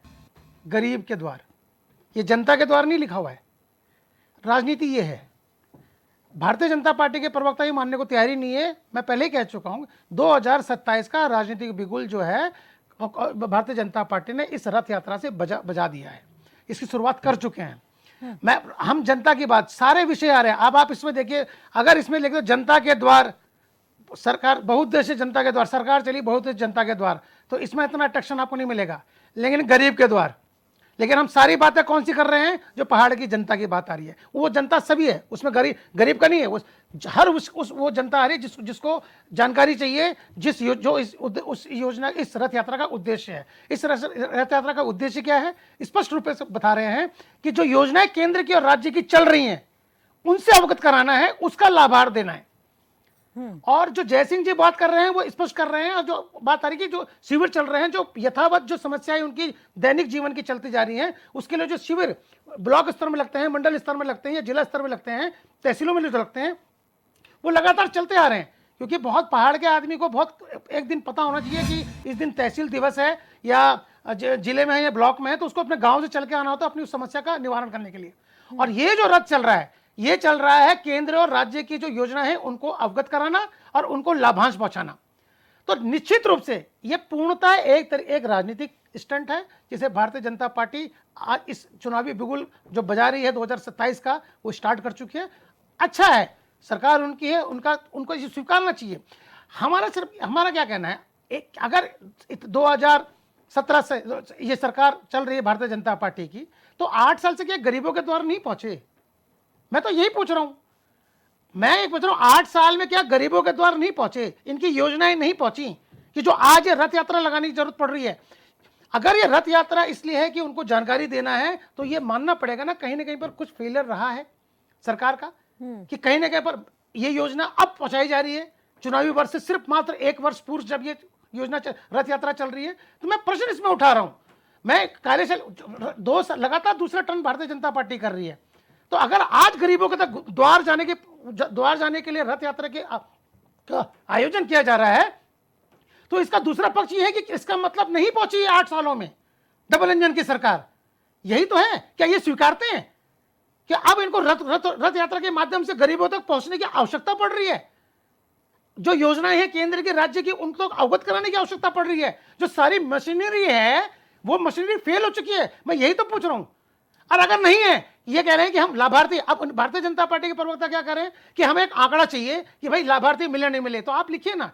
Speaker 7: गरीब के द्वार। ये जनता के द्वार नहीं लिखा हुआ है। राजनीति ये है। भारतीय जनता पार्टी के प्रवक्ता ये मानने को तैयार ही नहीं है। मैं पहले ही कह चुका हूँ, 2027 का राजनीतिक बिगुल जो है भारतीय जनता पार्टी ने इस रथ यात्रा से बजा दिया है। इसकी शुरुआत कर चुके हैं। हम जनता की बात, सारे विषय आ रहे हैं। अब आप इसमें देखिए, अगर इसमें लिख दो जनता के द्वार, सरकार बहुउद्देश्य जनता के द्वार, सरकार चली बहुउद्देश्य जनता के द्वार, तो इसमें इतना अट्रैक्शन आपको नहीं मिलेगा। लेकिन गरीब के द्वार, लेकिन हम सारी बातें कौन सी कर रहे हैं? जो पहाड़ की जनता की बात आ रही है, वो जनता सभी है, उसमें गरीब का नहीं है। वो जनता आ रही है जिसको जानकारी चाहिए, उस योजना, इस रथ यात्रा का उद्देश्य है। इस रथ यात्रा का उद्देश्य क्या है? स्पष्ट रूप से बता रहे हैं कि जो योजनाएं केंद्र की और राज्य की चल रही हैं उनसे अवगत कराना है, उसका लाभार्थ देना है। और जो जयसिंह जी बात कर रहे हैं वो स्पष्ट कर रहे हैं। और जो बात आ रही है कि जो शिविर चल रहे हैं, जो यथावत जो समस्याएं उनकी दैनिक जीवन की चलती जा रही हैं, उसके लिए जो शिविर ब्लॉक स्तर में लगते हैं, मंडल स्तर में लगते हैं, या जिला स्तर में लगते हैं, तहसीलों में जो लगते हैं, वो लगातार चलते आ रहे हैं। क्योंकि बहुत पहाड़ के आदमी को बहुत एक दिन पता होना चाहिए कि इस दिन तहसील दिवस है या जिले में है या ब्लॉक में है, तो उसको अपने गाँव से चल के आना होता है अपनी उस समस्या का निवारण करने के लिए। और ये जो रथ चल रहा है, ये चल रहा है केंद्र और राज्य की जो योजना है उनको अवगत कराना और उनको लाभांश पहुंचाना। तो निश्चित रूप से ये पूर्णतः एक राजनीतिक स्टंट है, जिसे भारतीय जनता पार्टी आज इस चुनावी बिगुल जो बजा रही है 2027 का, वो स्टार्ट कर चुकी है। अच्छा है, सरकार उनकी है, उनको इसे स्वीकारना चाहिए। हमारा क्या कहना है, अगर 2017 से ये सरकार चल रही है भारतीय जनता पार्टी की, तो 8 साल से क्या गरीबों के द्वार नहीं पहुंचे? मैं तो यही पूछ रहा हूं। मैं ये पूछ रहा हूं, 8 साल में क्या गरीबों के द्वार नहीं पहुंचे? इनकी योजनाएं नहीं पहुंची कि जो आज ये रथ यात्रा लगाने की जरूरत पड़ रही है। अगर ये रथ यात्रा इसलिए है कि उनको जानकारी देना है, तो ये मानना पड़ेगा ना कहीं पर कुछ फेलियर रहा है सरकार का, कि कहीं ना कहीं पर ये योजना अब पहुंचाई जा रही है चुनावी वर्ष से सिर्फ मात्र 1 वर्ष पूर्व, जब ये योजना रथ यात्रा चल रही है। तो मैं प्रश्न इसमें उठा रहा हूं। मैं कार्यशैली लगातार दूसरा टर्न भारतीय जनता पार्टी कर रही है, तो अगर आज गरीबों के तक द्वार जाने के लिए रथ यात्रा का आयोजन किया जा रहा है, तो इसका दूसरा पक्ष यह है कि इसका मतलब नहीं पहुंची है 8 सालों में डबल इंजन की सरकार। यही तो है। क्या ये स्वीकारते हैं कि अब इनको रथ यात्रा के माध्यम से गरीबों तक पहुंचने की आवश्यकता पड़ रही है? जो योजनाएं हैं केंद्र के राज्य की, उनको आवगत कराने की आवश्यकता पड़ रही है। जो सारी मशीनरी है वो मशीनरी फेल हो चुकी है। मैं यही तो पूछ रहा हूं। और अगर नहीं है, ये कह रहे हैं कि हम लाभार्थी, अब भारतीय जनता पार्टी के प्रवक्ता क्या कर रहे हैं कि हमें एक आंकड़ा चाहिए कि भाई लाभार्थी मिले नहीं मिले, तो आप लिखिए ना,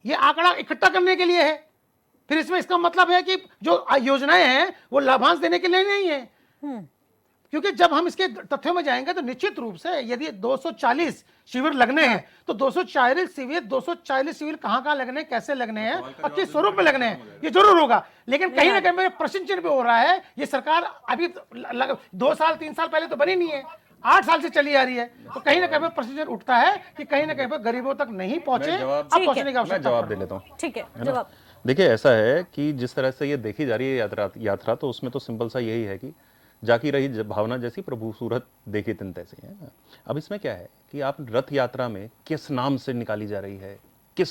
Speaker 7: ये आंकड़ा इकट्ठा करने के लिए है। फिर इसमें इसका मतलब है कि जो योजनाएं हैं वो लाभांश देने के लिए नहीं है। क्योंकि जब हम इसके तथ्यों में जाएंगे तो निश्चित रूप से यदि 240 शिविर लगने हैं, तो 240 शिविर कहां लगने, कैसे लगने हैं और किस स्वरूप में लगने हैं, ये जरूर होगा। लेकिन कहीं ना कहीं मेरे प्रश्न चिन्ह भी हो रहा है, ये सरकार अभी 2 साल 3 साल पहले तो बनी नहीं है, 8 साल से चली आ रही है। तो कहीं ना कहीं प्रश्न चिन्ह उठता है कि कहीं ना कहीं गरीबों तक नहीं पहुंचे, अब पहुंचने की आवश्यकता।
Speaker 9: जवाब दे लेता हूँ।
Speaker 1: ठीक है, जवाब।
Speaker 9: देखिए, ऐसा है कि जिस तरह से ये देखी जा रही है यात्रा, तो उसमें तो सिंपल सा यही है कि जाकी रही भावना जैसी प्रभु सूरत देखी तिन तैसी है ना। अब इसमें क्या है कि आप रथ यात्रा में किस नाम से निकाली जा रही है, किस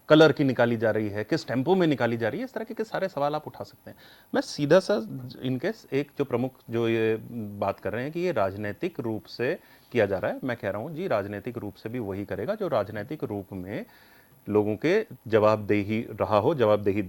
Speaker 9: कलर की निकाली जा रही है, किस टेम्पो में निकाली जा रही है, इस तरह के सारे सवाल आप उठा सकते हैं। मैं सीधा सा इनके एक जो प्रमुख जो ये बात कर रहे हैं कि ये राजनीतिक रूप से किया जा रहा है, मैं कह रहा हूँ जी राजनीतिक रूप से भी वही करेगा जो राजनीतिक रूप में लोगों के जवाबदेही रहा हो, जवाबदेही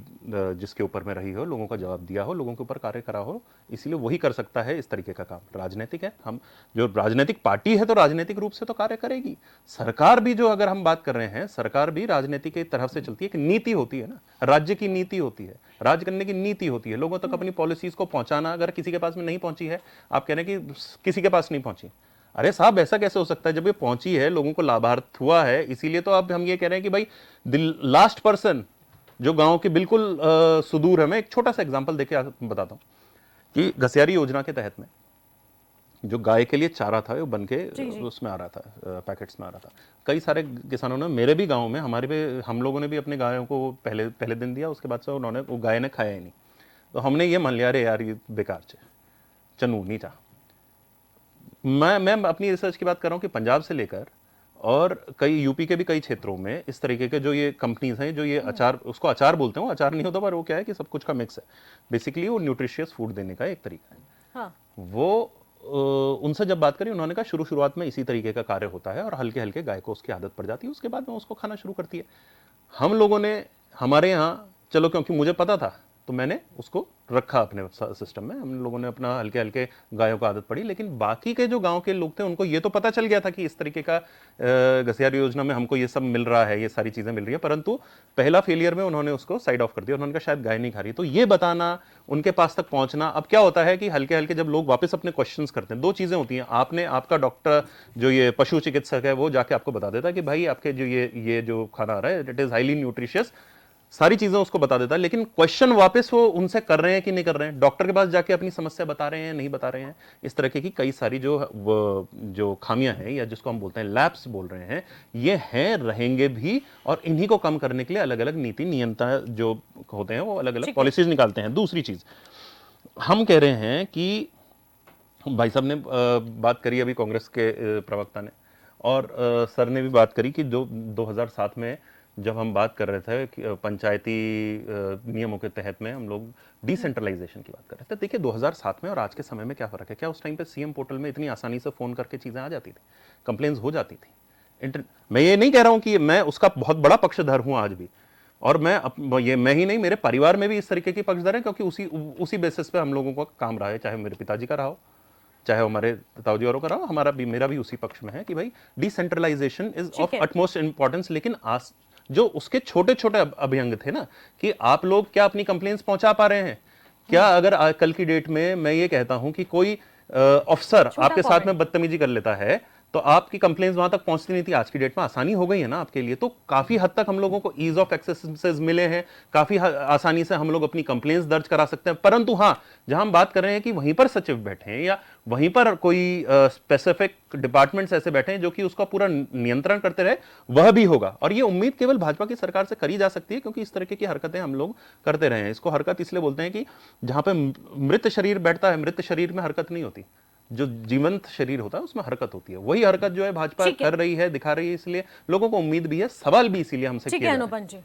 Speaker 9: जिसके ऊपर में रही हो, लोगों का जवाब दिया हो, लोगों के ऊपर कार्य करा हो, इसीलिए वही कर सकता है इस तरीके का काम। राजनीतिक है, हम जो राजनीतिक पार्टी है तो राजनीतिक रूप से तो कार्य करेगी। सरकार भी जो अगर हम बात कर रहे हैं, सरकार भी राजनीति की तरफ से चलती है कि नीति होती है ना, राज्य की नीति होती है, राज करने की नीति होती है, लोगों तक अपनी पॉलिसीज को पहुंचाना। अगर किसी के पास में नहीं पहुंची है, आप कह रहे हैं कि किसी के पास नहीं पहुंची, अरे साहब ऐसा कैसे हो सकता है जब ये पहुंची है, लोगों को लाभार्थ हुआ है। इसीलिए तो अब हम ये कह रहे हैं कि भाई लास्ट पर्सन जो गांव के बिल्कुल सुदूर है। मैं एक छोटा सा एग्जांपल देके बताता हूं कि घसियारी योजना के तहत में जो गाय के लिए चारा था वो बन के उसमें आ रहा था, पैकेट्स में आ रहा था। कई सारे किसानों ने, मेरे भी गाँव में, हमारे भी, हम लोगों ने भी अपने गायों को पहले दिन दिया, उसके बाद से उन्होंने वो गाय ने खाया ही नहीं। तो हमने ये मान लिया अरे यार ये बेकार चनू नहीं था। मैं अपनी रिसर्च की बात कर रहा हूँ कि पंजाब से लेकर और कई यूपी के भी कई क्षेत्रों में इस तरीके के जो ये कंपनीज हैं जो ये अचार, उसको अचार बोलते हैं, वो अचार नहीं होता पर वो क्या है कि सब कुछ का मिक्स है। बेसिकली वो न्यूट्रिशियस फूड देने का एक तरीका है।
Speaker 1: हाँ।
Speaker 9: वो उनसे जब बात करी, उन्होंने कहा शुरुआत में इसी तरीके का कार्य होता है और हल्के हल्के गाय को उसकी आदत पड़ जाती है, उसके बाद में उसको खाना शुरू करती है। हम लोगों ने हमारे यहाँ, चलो क्योंकि मुझे पता था तो मैंने उसको रखा अपने सिस्टम में, हम लोगों ने अपना हल्के हल्के गायों को आदत पड़ी। लेकिन बाकी के जो गांव के लोग थे उनको ये तो पता चल गया था कि इस तरीके का घसियारी योजना में हमको ये सब मिल रहा है, ये सारी चीजें मिल रही है, परंतु पहला फेलियर में उन्होंने उसको साइड ऑफ कर दिया। उन्होंने कहा शायद गाय नहीं खा रही। तो ये बताना, उनके पास तक पहुंचना। अब क्या होता है कि हल्के हल्के जब लोग वापस अपने क्वेश्चंस करते हैं, दो चीजें होती हैं। आपका डॉक्टर जो ये पशु चिकित्सक है वो जाके आपको बता देता है कि भाई आपके जो ये जो खाना आ रहा है इट इज हाईली न्यूट्रिशियस, सारी चीजें उसको बता देता है। लेकिन क्वेश्चन वापस वो उनसे कर रहे हैं कि नहीं कर रहे हैं, डॉक्टर के पास जाके अपनी समस्या बता रहे हैं नहीं बता रहे हैं, इस तरह की कई सारी जो खामियां हैं या जिसको हम बोलते हैं लैप्स बोल रहे हैं, ये हैं, रहेंगे भी। और इन्हीं को कम करने के लिए अलग अलग नीति नियंत्रण जो होते हैं वो अलग अलग पॉलिसीज निकालते हैं। दूसरी चीज हम कह रहे हैं कि भाई साहब ने बात करी अभी कांग्रेस के प्रवक्ता ने, और सर ने भी बात करी कि जो 2007 में जब हम बात कर रहे थे कि पंचायती नियमों के तहत में हम लोग डिसेंट्रलाइजेशन की बात कर रहे थे। देखिए 2007 में और आज के समय में क्या फर्क है। क्या उस टाइम पे सीएम पोर्टल में इतनी आसानी से फोन करके चीजें आ जाती थी, कंप्लेन्स हो जाती थी। मैं ये नहीं कह रहा हूं कि मैं उसका बहुत बड़ा पक्षधर हूं आज भी, और मैं ही नहीं, मेरे परिवार में भी इस तरीके की पक्षधर है, क्योंकि उसी बेसिस पे हम लोगों का काम रहा है, चाहे मेरे पिताजी का रहा हो, चाहे हमारे ताऊजी औरों का रहा हो, मेरा भी उसी पक्ष में है कि भाई decentralisation is of utmost importance. लेकिन जो उसके छोटे छोटे अभ्यंग थे ना, कि आप लोग क्या अपनी कंप्लेंट्स पहुंचा पा रहे हैं क्या? अगर कल की डेट में मैं ये कहता हूं कि कोई अफसर आपके साथ में बदतमीजी कर लेता है तो आपकी कंप्लेंट्स वहां तक पहुंचती नहीं थी। आज की डेट में आसानी हो गई है ना आपके लिए, तो काफी हद तक हम लोगों को ईज ऑफ एक्सेस मिले हैं, काफी आसानी से हम लोग अपनी कंप्लेंट्स दर्ज करा सकते हैं। परंतु हाँ, जहां हम बात कर रहे हैं कि वहीं पर सचिव बैठे हैं या वहीं पर कोई स्पेसिफिक डिपार्टमेंट्स ऐसे बैठे हैं जो कि उसका पूरा नियंत्रण करते रहे, वह भी होगा। और ये उम्मीद केवल भाजपा की सरकार से करी जा सकती है, क्योंकि इस तरीके की हरकतें हम लोग करते रहे हैं। इसको हरकत इसलिए बोलते हैं कि जहां पे मृत शरीर बैठता है, मृत शरीर में हरकत नहीं होती, जो जीवंत शरीर होता है उसमें हरकत होती है। वही हरकत जो है भाजपा कर रही है, दिखा रही है, इसलिए लोगों को उम्मीद भी है, सवाल भी इसीलिए हमसे किया जा रहा है।
Speaker 1: अनुपम जी,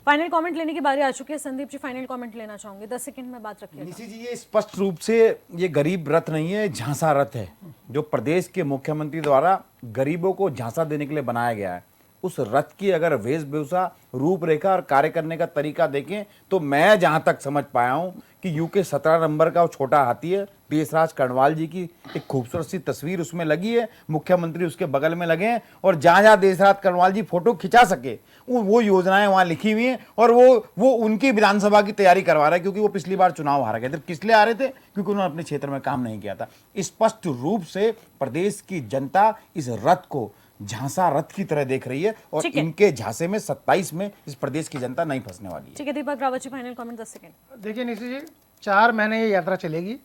Speaker 1: फाइनल कमेंट लेने की बारी आ चुकी है। संदीप जी फाइनल कमेंट लेना चाहूंगे, 10 सेकंड में बात रखिए।
Speaker 6: निशी जी, ये स्पष्ट रूप से ये गरीब रथ नहीं है, झांसा रथ है, जो प्रदेश के मुख्यमंत्री द्वारा गरीबों को झांसा देने के लिए बनाया गया है। उस रथ की अगर वेशभूषा, रूपरेखा और कार्य करने का तरीका देखें तो मैं जहां तक समझ पाया हूं कि यूके 17 नंबर का वो छोटा हाथी है, देशराज कर्णवाल जी की एक खूबसूरत सी तस्वीर उसमें लगी है, मुख्यमंत्री उसके बगल में लगे हैं, और जहां जहां देशराज कर्णवाल जी फोटो खिंचा सके वो योजनाएं वहां लिखी हुई हैं, और वो उनकी विधानसभा की तैयारी करवा रहा है, क्योंकि वो पिछली बार चुनाव हार गए थे। किस लिए आ रहे थे? क्योंकि उन्होंने अपने क्षेत्र में काम नहीं किया था। स्पष्ट रूप से प्रदेश की जनता इस रथ को झांसा रथ की तरह देख रही है, और इनके झांसे में 27 में इस प्रदेश की जनता नहीं फंसने वाली है।
Speaker 1: ठीक है, Deepak Rawat ji final comment 10 second.
Speaker 7: देखिए निशी जी, 4 महीने ये यात्रा चलेगी,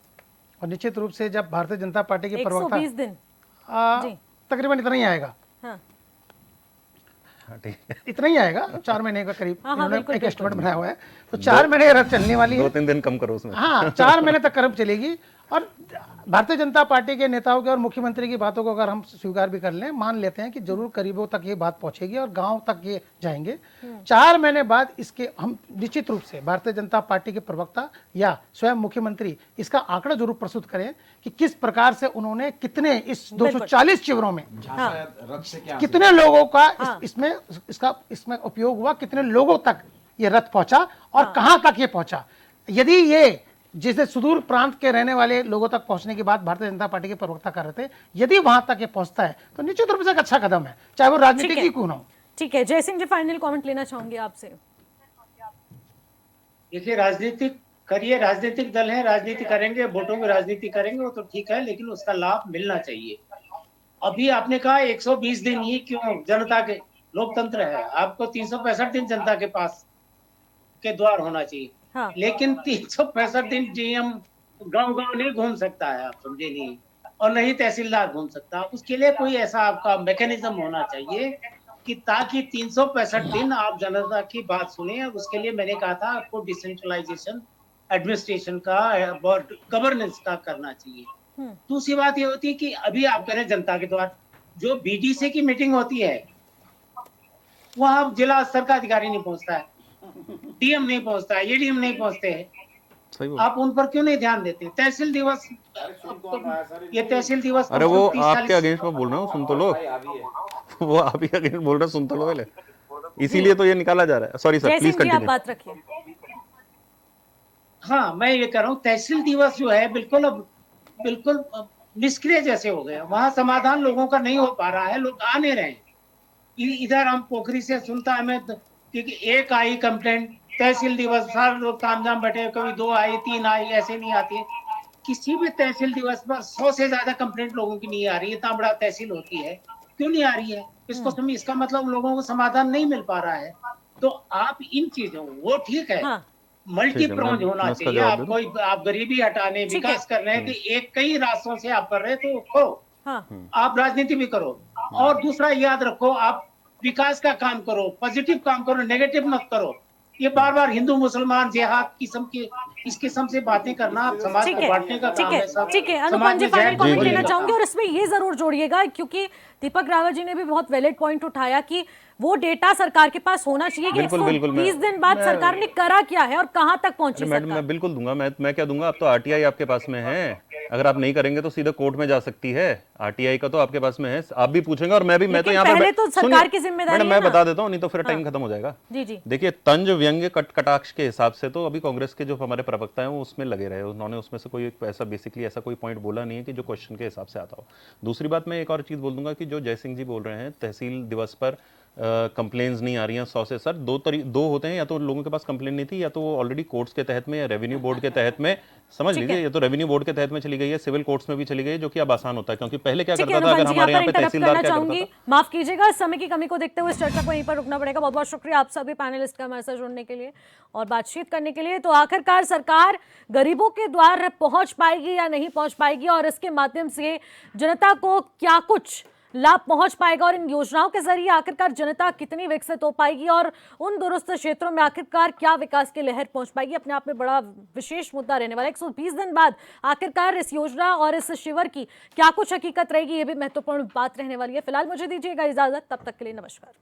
Speaker 7: और निश्चित रूप से जब भारतीय जनता पार्टी के प्रवक्ता
Speaker 1: 120 दिन
Speaker 7: तकरीबन इतना ही आएगा।
Speaker 1: हाँ।
Speaker 7: इतना ही आएगा, 4 महीने का करीब इन्होंने एक एस्टिमेट बनाया हुआ है। तो 4 महीने रथ चलने वाली है,
Speaker 9: 2-3 दिन कम करो उसमें।
Speaker 7: हाँ, 4 महीने तक कर्म चलेगी। और भारतीय जनता पार्टी के नेताओं के और मुख्यमंत्री की बातों को अगर हम स्वीकार भी कर लें, मान लेते हैं कि जरूर गरीबों तक ये बात पहुंचेगी और गांव तक ये जाएंगे, 4 महीने बाद इसके हम निश्चित रूप से भारतीय जनता पार्टी के प्रवक्ता या स्वयं मुख्यमंत्री इसका आंकड़ा जरूर प्रस्तुत करें कि किस प्रकार से उन्होंने कितने इस 240 शिविरों में कितने लोगों का इसमें उपयोग हुआ, कितने लोगों तक ये रथ पहुंचा और कहां तक ये पहुंचा। यदि ये जैसे सुदूर प्रांत के रहने वाले लोगों तक पहुंचने की बात भारतीय जनता पार्टी के प्रवक्ता कर रहे थे, यदि वहां तक ये पहुंचता है तो निश्चित रूप से एक अच्छा कदम है, चाहे वो राजनीतिक ही क्यों ना हो।
Speaker 1: ठीक है, जयसिंह जी फाइनल कमेंट लेना चाहूंगी आपसे।
Speaker 8: देखिए, राजनीतिक करिए, राजनीतिक दल है, राजनीति करेंगे, वोटों की राजनीति करेंगे, वो तो ठीक है, लेकिन उसका लाभ मिलना चाहिए। अभी आपने कहा 120 दिन ही क्यों, जनता के लोकतंत्र है, आपको 365 दिन जनता के पास के द्वार होना चाहिए।
Speaker 1: हाँ।
Speaker 8: लेकिन 365 दिन डीएम गांव-गांव नहीं घूम सकता है, आप समझे नहीं, और नहीं तहसीलदार घूम सकता। उसके लिए कोई ऐसा आपका मैकेनिज्म होना चाहिए कि ताकि 365 दिन आप जनता की बात सुने। उसके लिए मैंने कहा था आपको डिसेंट्रलाइजेशन एडमिनिस्ट्रेशन का, गवर्नेंस का करना चाहिए। दूसरी बात ये होती है कि अभी आप करें जनता के द्वार, जो बीडीसी की मीटिंग होती है वहां जिला स्तर का अधिकारी नहीं पहुंचता है, डीएम नहीं पहुंचता है, एडीएम नहीं पहुंचते हैं, आप उन पर क्यों नहीं ध्यान देते? तहसील दिवस, ये तहसील दिवस,
Speaker 9: अरे वो आपके अगेंस्ट में बोल रहा हूँ, सुन तो लो। वो आप ही अगेंस्ट बोल रहे, सुन तो लो पहले, इसीलिए तो ये निकाला जा रहा है। Sorry sir, please continue.
Speaker 1: बात रखिए।
Speaker 8: हाँ, मैं ये कह रहा हूँ तहसील दिवस जो है बिल्कुल निष्क्रिय जैसे हो गया, वहां समाधान लोगों का नहीं हो पा रहा है, लोग आ नहीं रहे। इधर हम पोखरी से सुनता है मैं क्योंकि एक आई कंप्लेंट, तहसील दिवस सारे लोग तामझाम बैठे, कभी 2 आई 3 आई, ऐसे नहीं आती है। किसी भी तहसील दिवस पर 100 से ज्यादा कंप्लेंट लोगों की नहीं आ रही है। इतना बड़ा तहसील होती है, क्यों नहीं आ रही है? इसका मतलब लोगों को समाधान नहीं मिल पा रहा है। तो आप इन चीजों, वो ठीक है, मल्टी प्रोज होना चाहिए। आप गरीबी हटाने, विकास कर रहे हैं कि कई रास्तों से आप कर रहे हैं, तो करो, आप राजनीति भी करो। और दूसरा याद रखो, आप विकास का काम करो, पॉजिटिव काम करो, नेगेटिव मत करो। ये बार बार हिंदू मुसलमान जिहाद किस्म की इस किस्म से बातें करना समाज को बांटने का काम है।
Speaker 1: ठीक है, अनुपम जी फाइनल कमेंट लेना चाहूंगी और इसमें ये जरूर जोड़िएगा, क्योंकि दीपक रावत जी ने भी बहुत वैलिड पॉइंट उठाया कि वो डेटा सरकार के पास होना चाहिए कि 120 दिन बाद सरकार ने करा क्या है और कहां तक पहुंची।
Speaker 9: मैडम मैं बिल्कुल दूंगा, मैं क्या दूंगा, अब तो आरटीआई आपके पास में है, अगर आप नहीं करेंगे तो सीधे कोर्ट में जा सकती है। आरटीआई का तो आपके पास में है, आप भी पूछेंगे और मैं तो यहाँ पे
Speaker 1: तो सरकार की जिम्मेदारी है।
Speaker 9: मैं बता देता हूँ, नहीं तो फिर टाइम खत्म हो जाएगा। देखिए, तंज व्यंग्य कटाक्ष के हिसाब से तो अभी कांग्रेस के जो हमारे प्रवक्ता हैं वो उसमें लगे रहे, उन्होंने उसमें से कोई ऐसा बेसिकली ऐसा कोई पॉइंट बोला नहीं है कि जो क्वेश्चन के हिसाब से आता हो। दूसरी बात मैं एक और चीज बोल दूंगा कि जो जयसिंह जी बोल रहे हैं तहसील दिवस पर कंप्लेन्स नहीं आ रही हैं 100 से, सर दो होते हैं, या तो लोगों के पास कंप्लेन नहीं थी, या तो वो ऑलरेडी कोर्ट्स के तहत में या रेवेन्यू बोर्ड के तहत में, समझ लीजिए, या तो रेवेन्यू बोर्ड के तहत में चली गई है, सिविल कोर्ट्स में भी चली गई है, जो कि अब आसान होता है, क्योंकि पहले क्या करता था, अगर हमारे यहाँ पे तहसीलदार क्या करता था।
Speaker 1: माफ कीजिएगा, समय की कमी को देखते हुए इस चर्चा को वहीं पर रुकना पड़ेगा। बहुत बहुत शुक्रिया आप सभी पैनलिस्ट का हमारे साथ जुड़ने के लिए और बातचीत करने के लिए। तो आखिरकार सरकार गरीबों के द्वार पहुंच पाएगी या नहीं पहुंच पाएगी, और इसके माध्यम से जनता को क्या कुछ लाभ पहुंच पाएगा, और इन योजनाओं के जरिए आखिरकार जनता कितनी विकसित हो पाएगी, और उन दूरस्थ क्षेत्रों में आखिरकार क्या विकास की लहर पहुंच पाएगी, अपने आप में बड़ा विशेष मुद्दा रहने वाला है। 120 दिन बाद आखिरकार इस योजना और इस शिविर की क्या कुछ हकीकत रहेगी, ये भी महत्वपूर्ण बात रहने वाली है। फिलहाल मुझे दीजिएगा इजाजत, तब तक के लिए नमस्कार।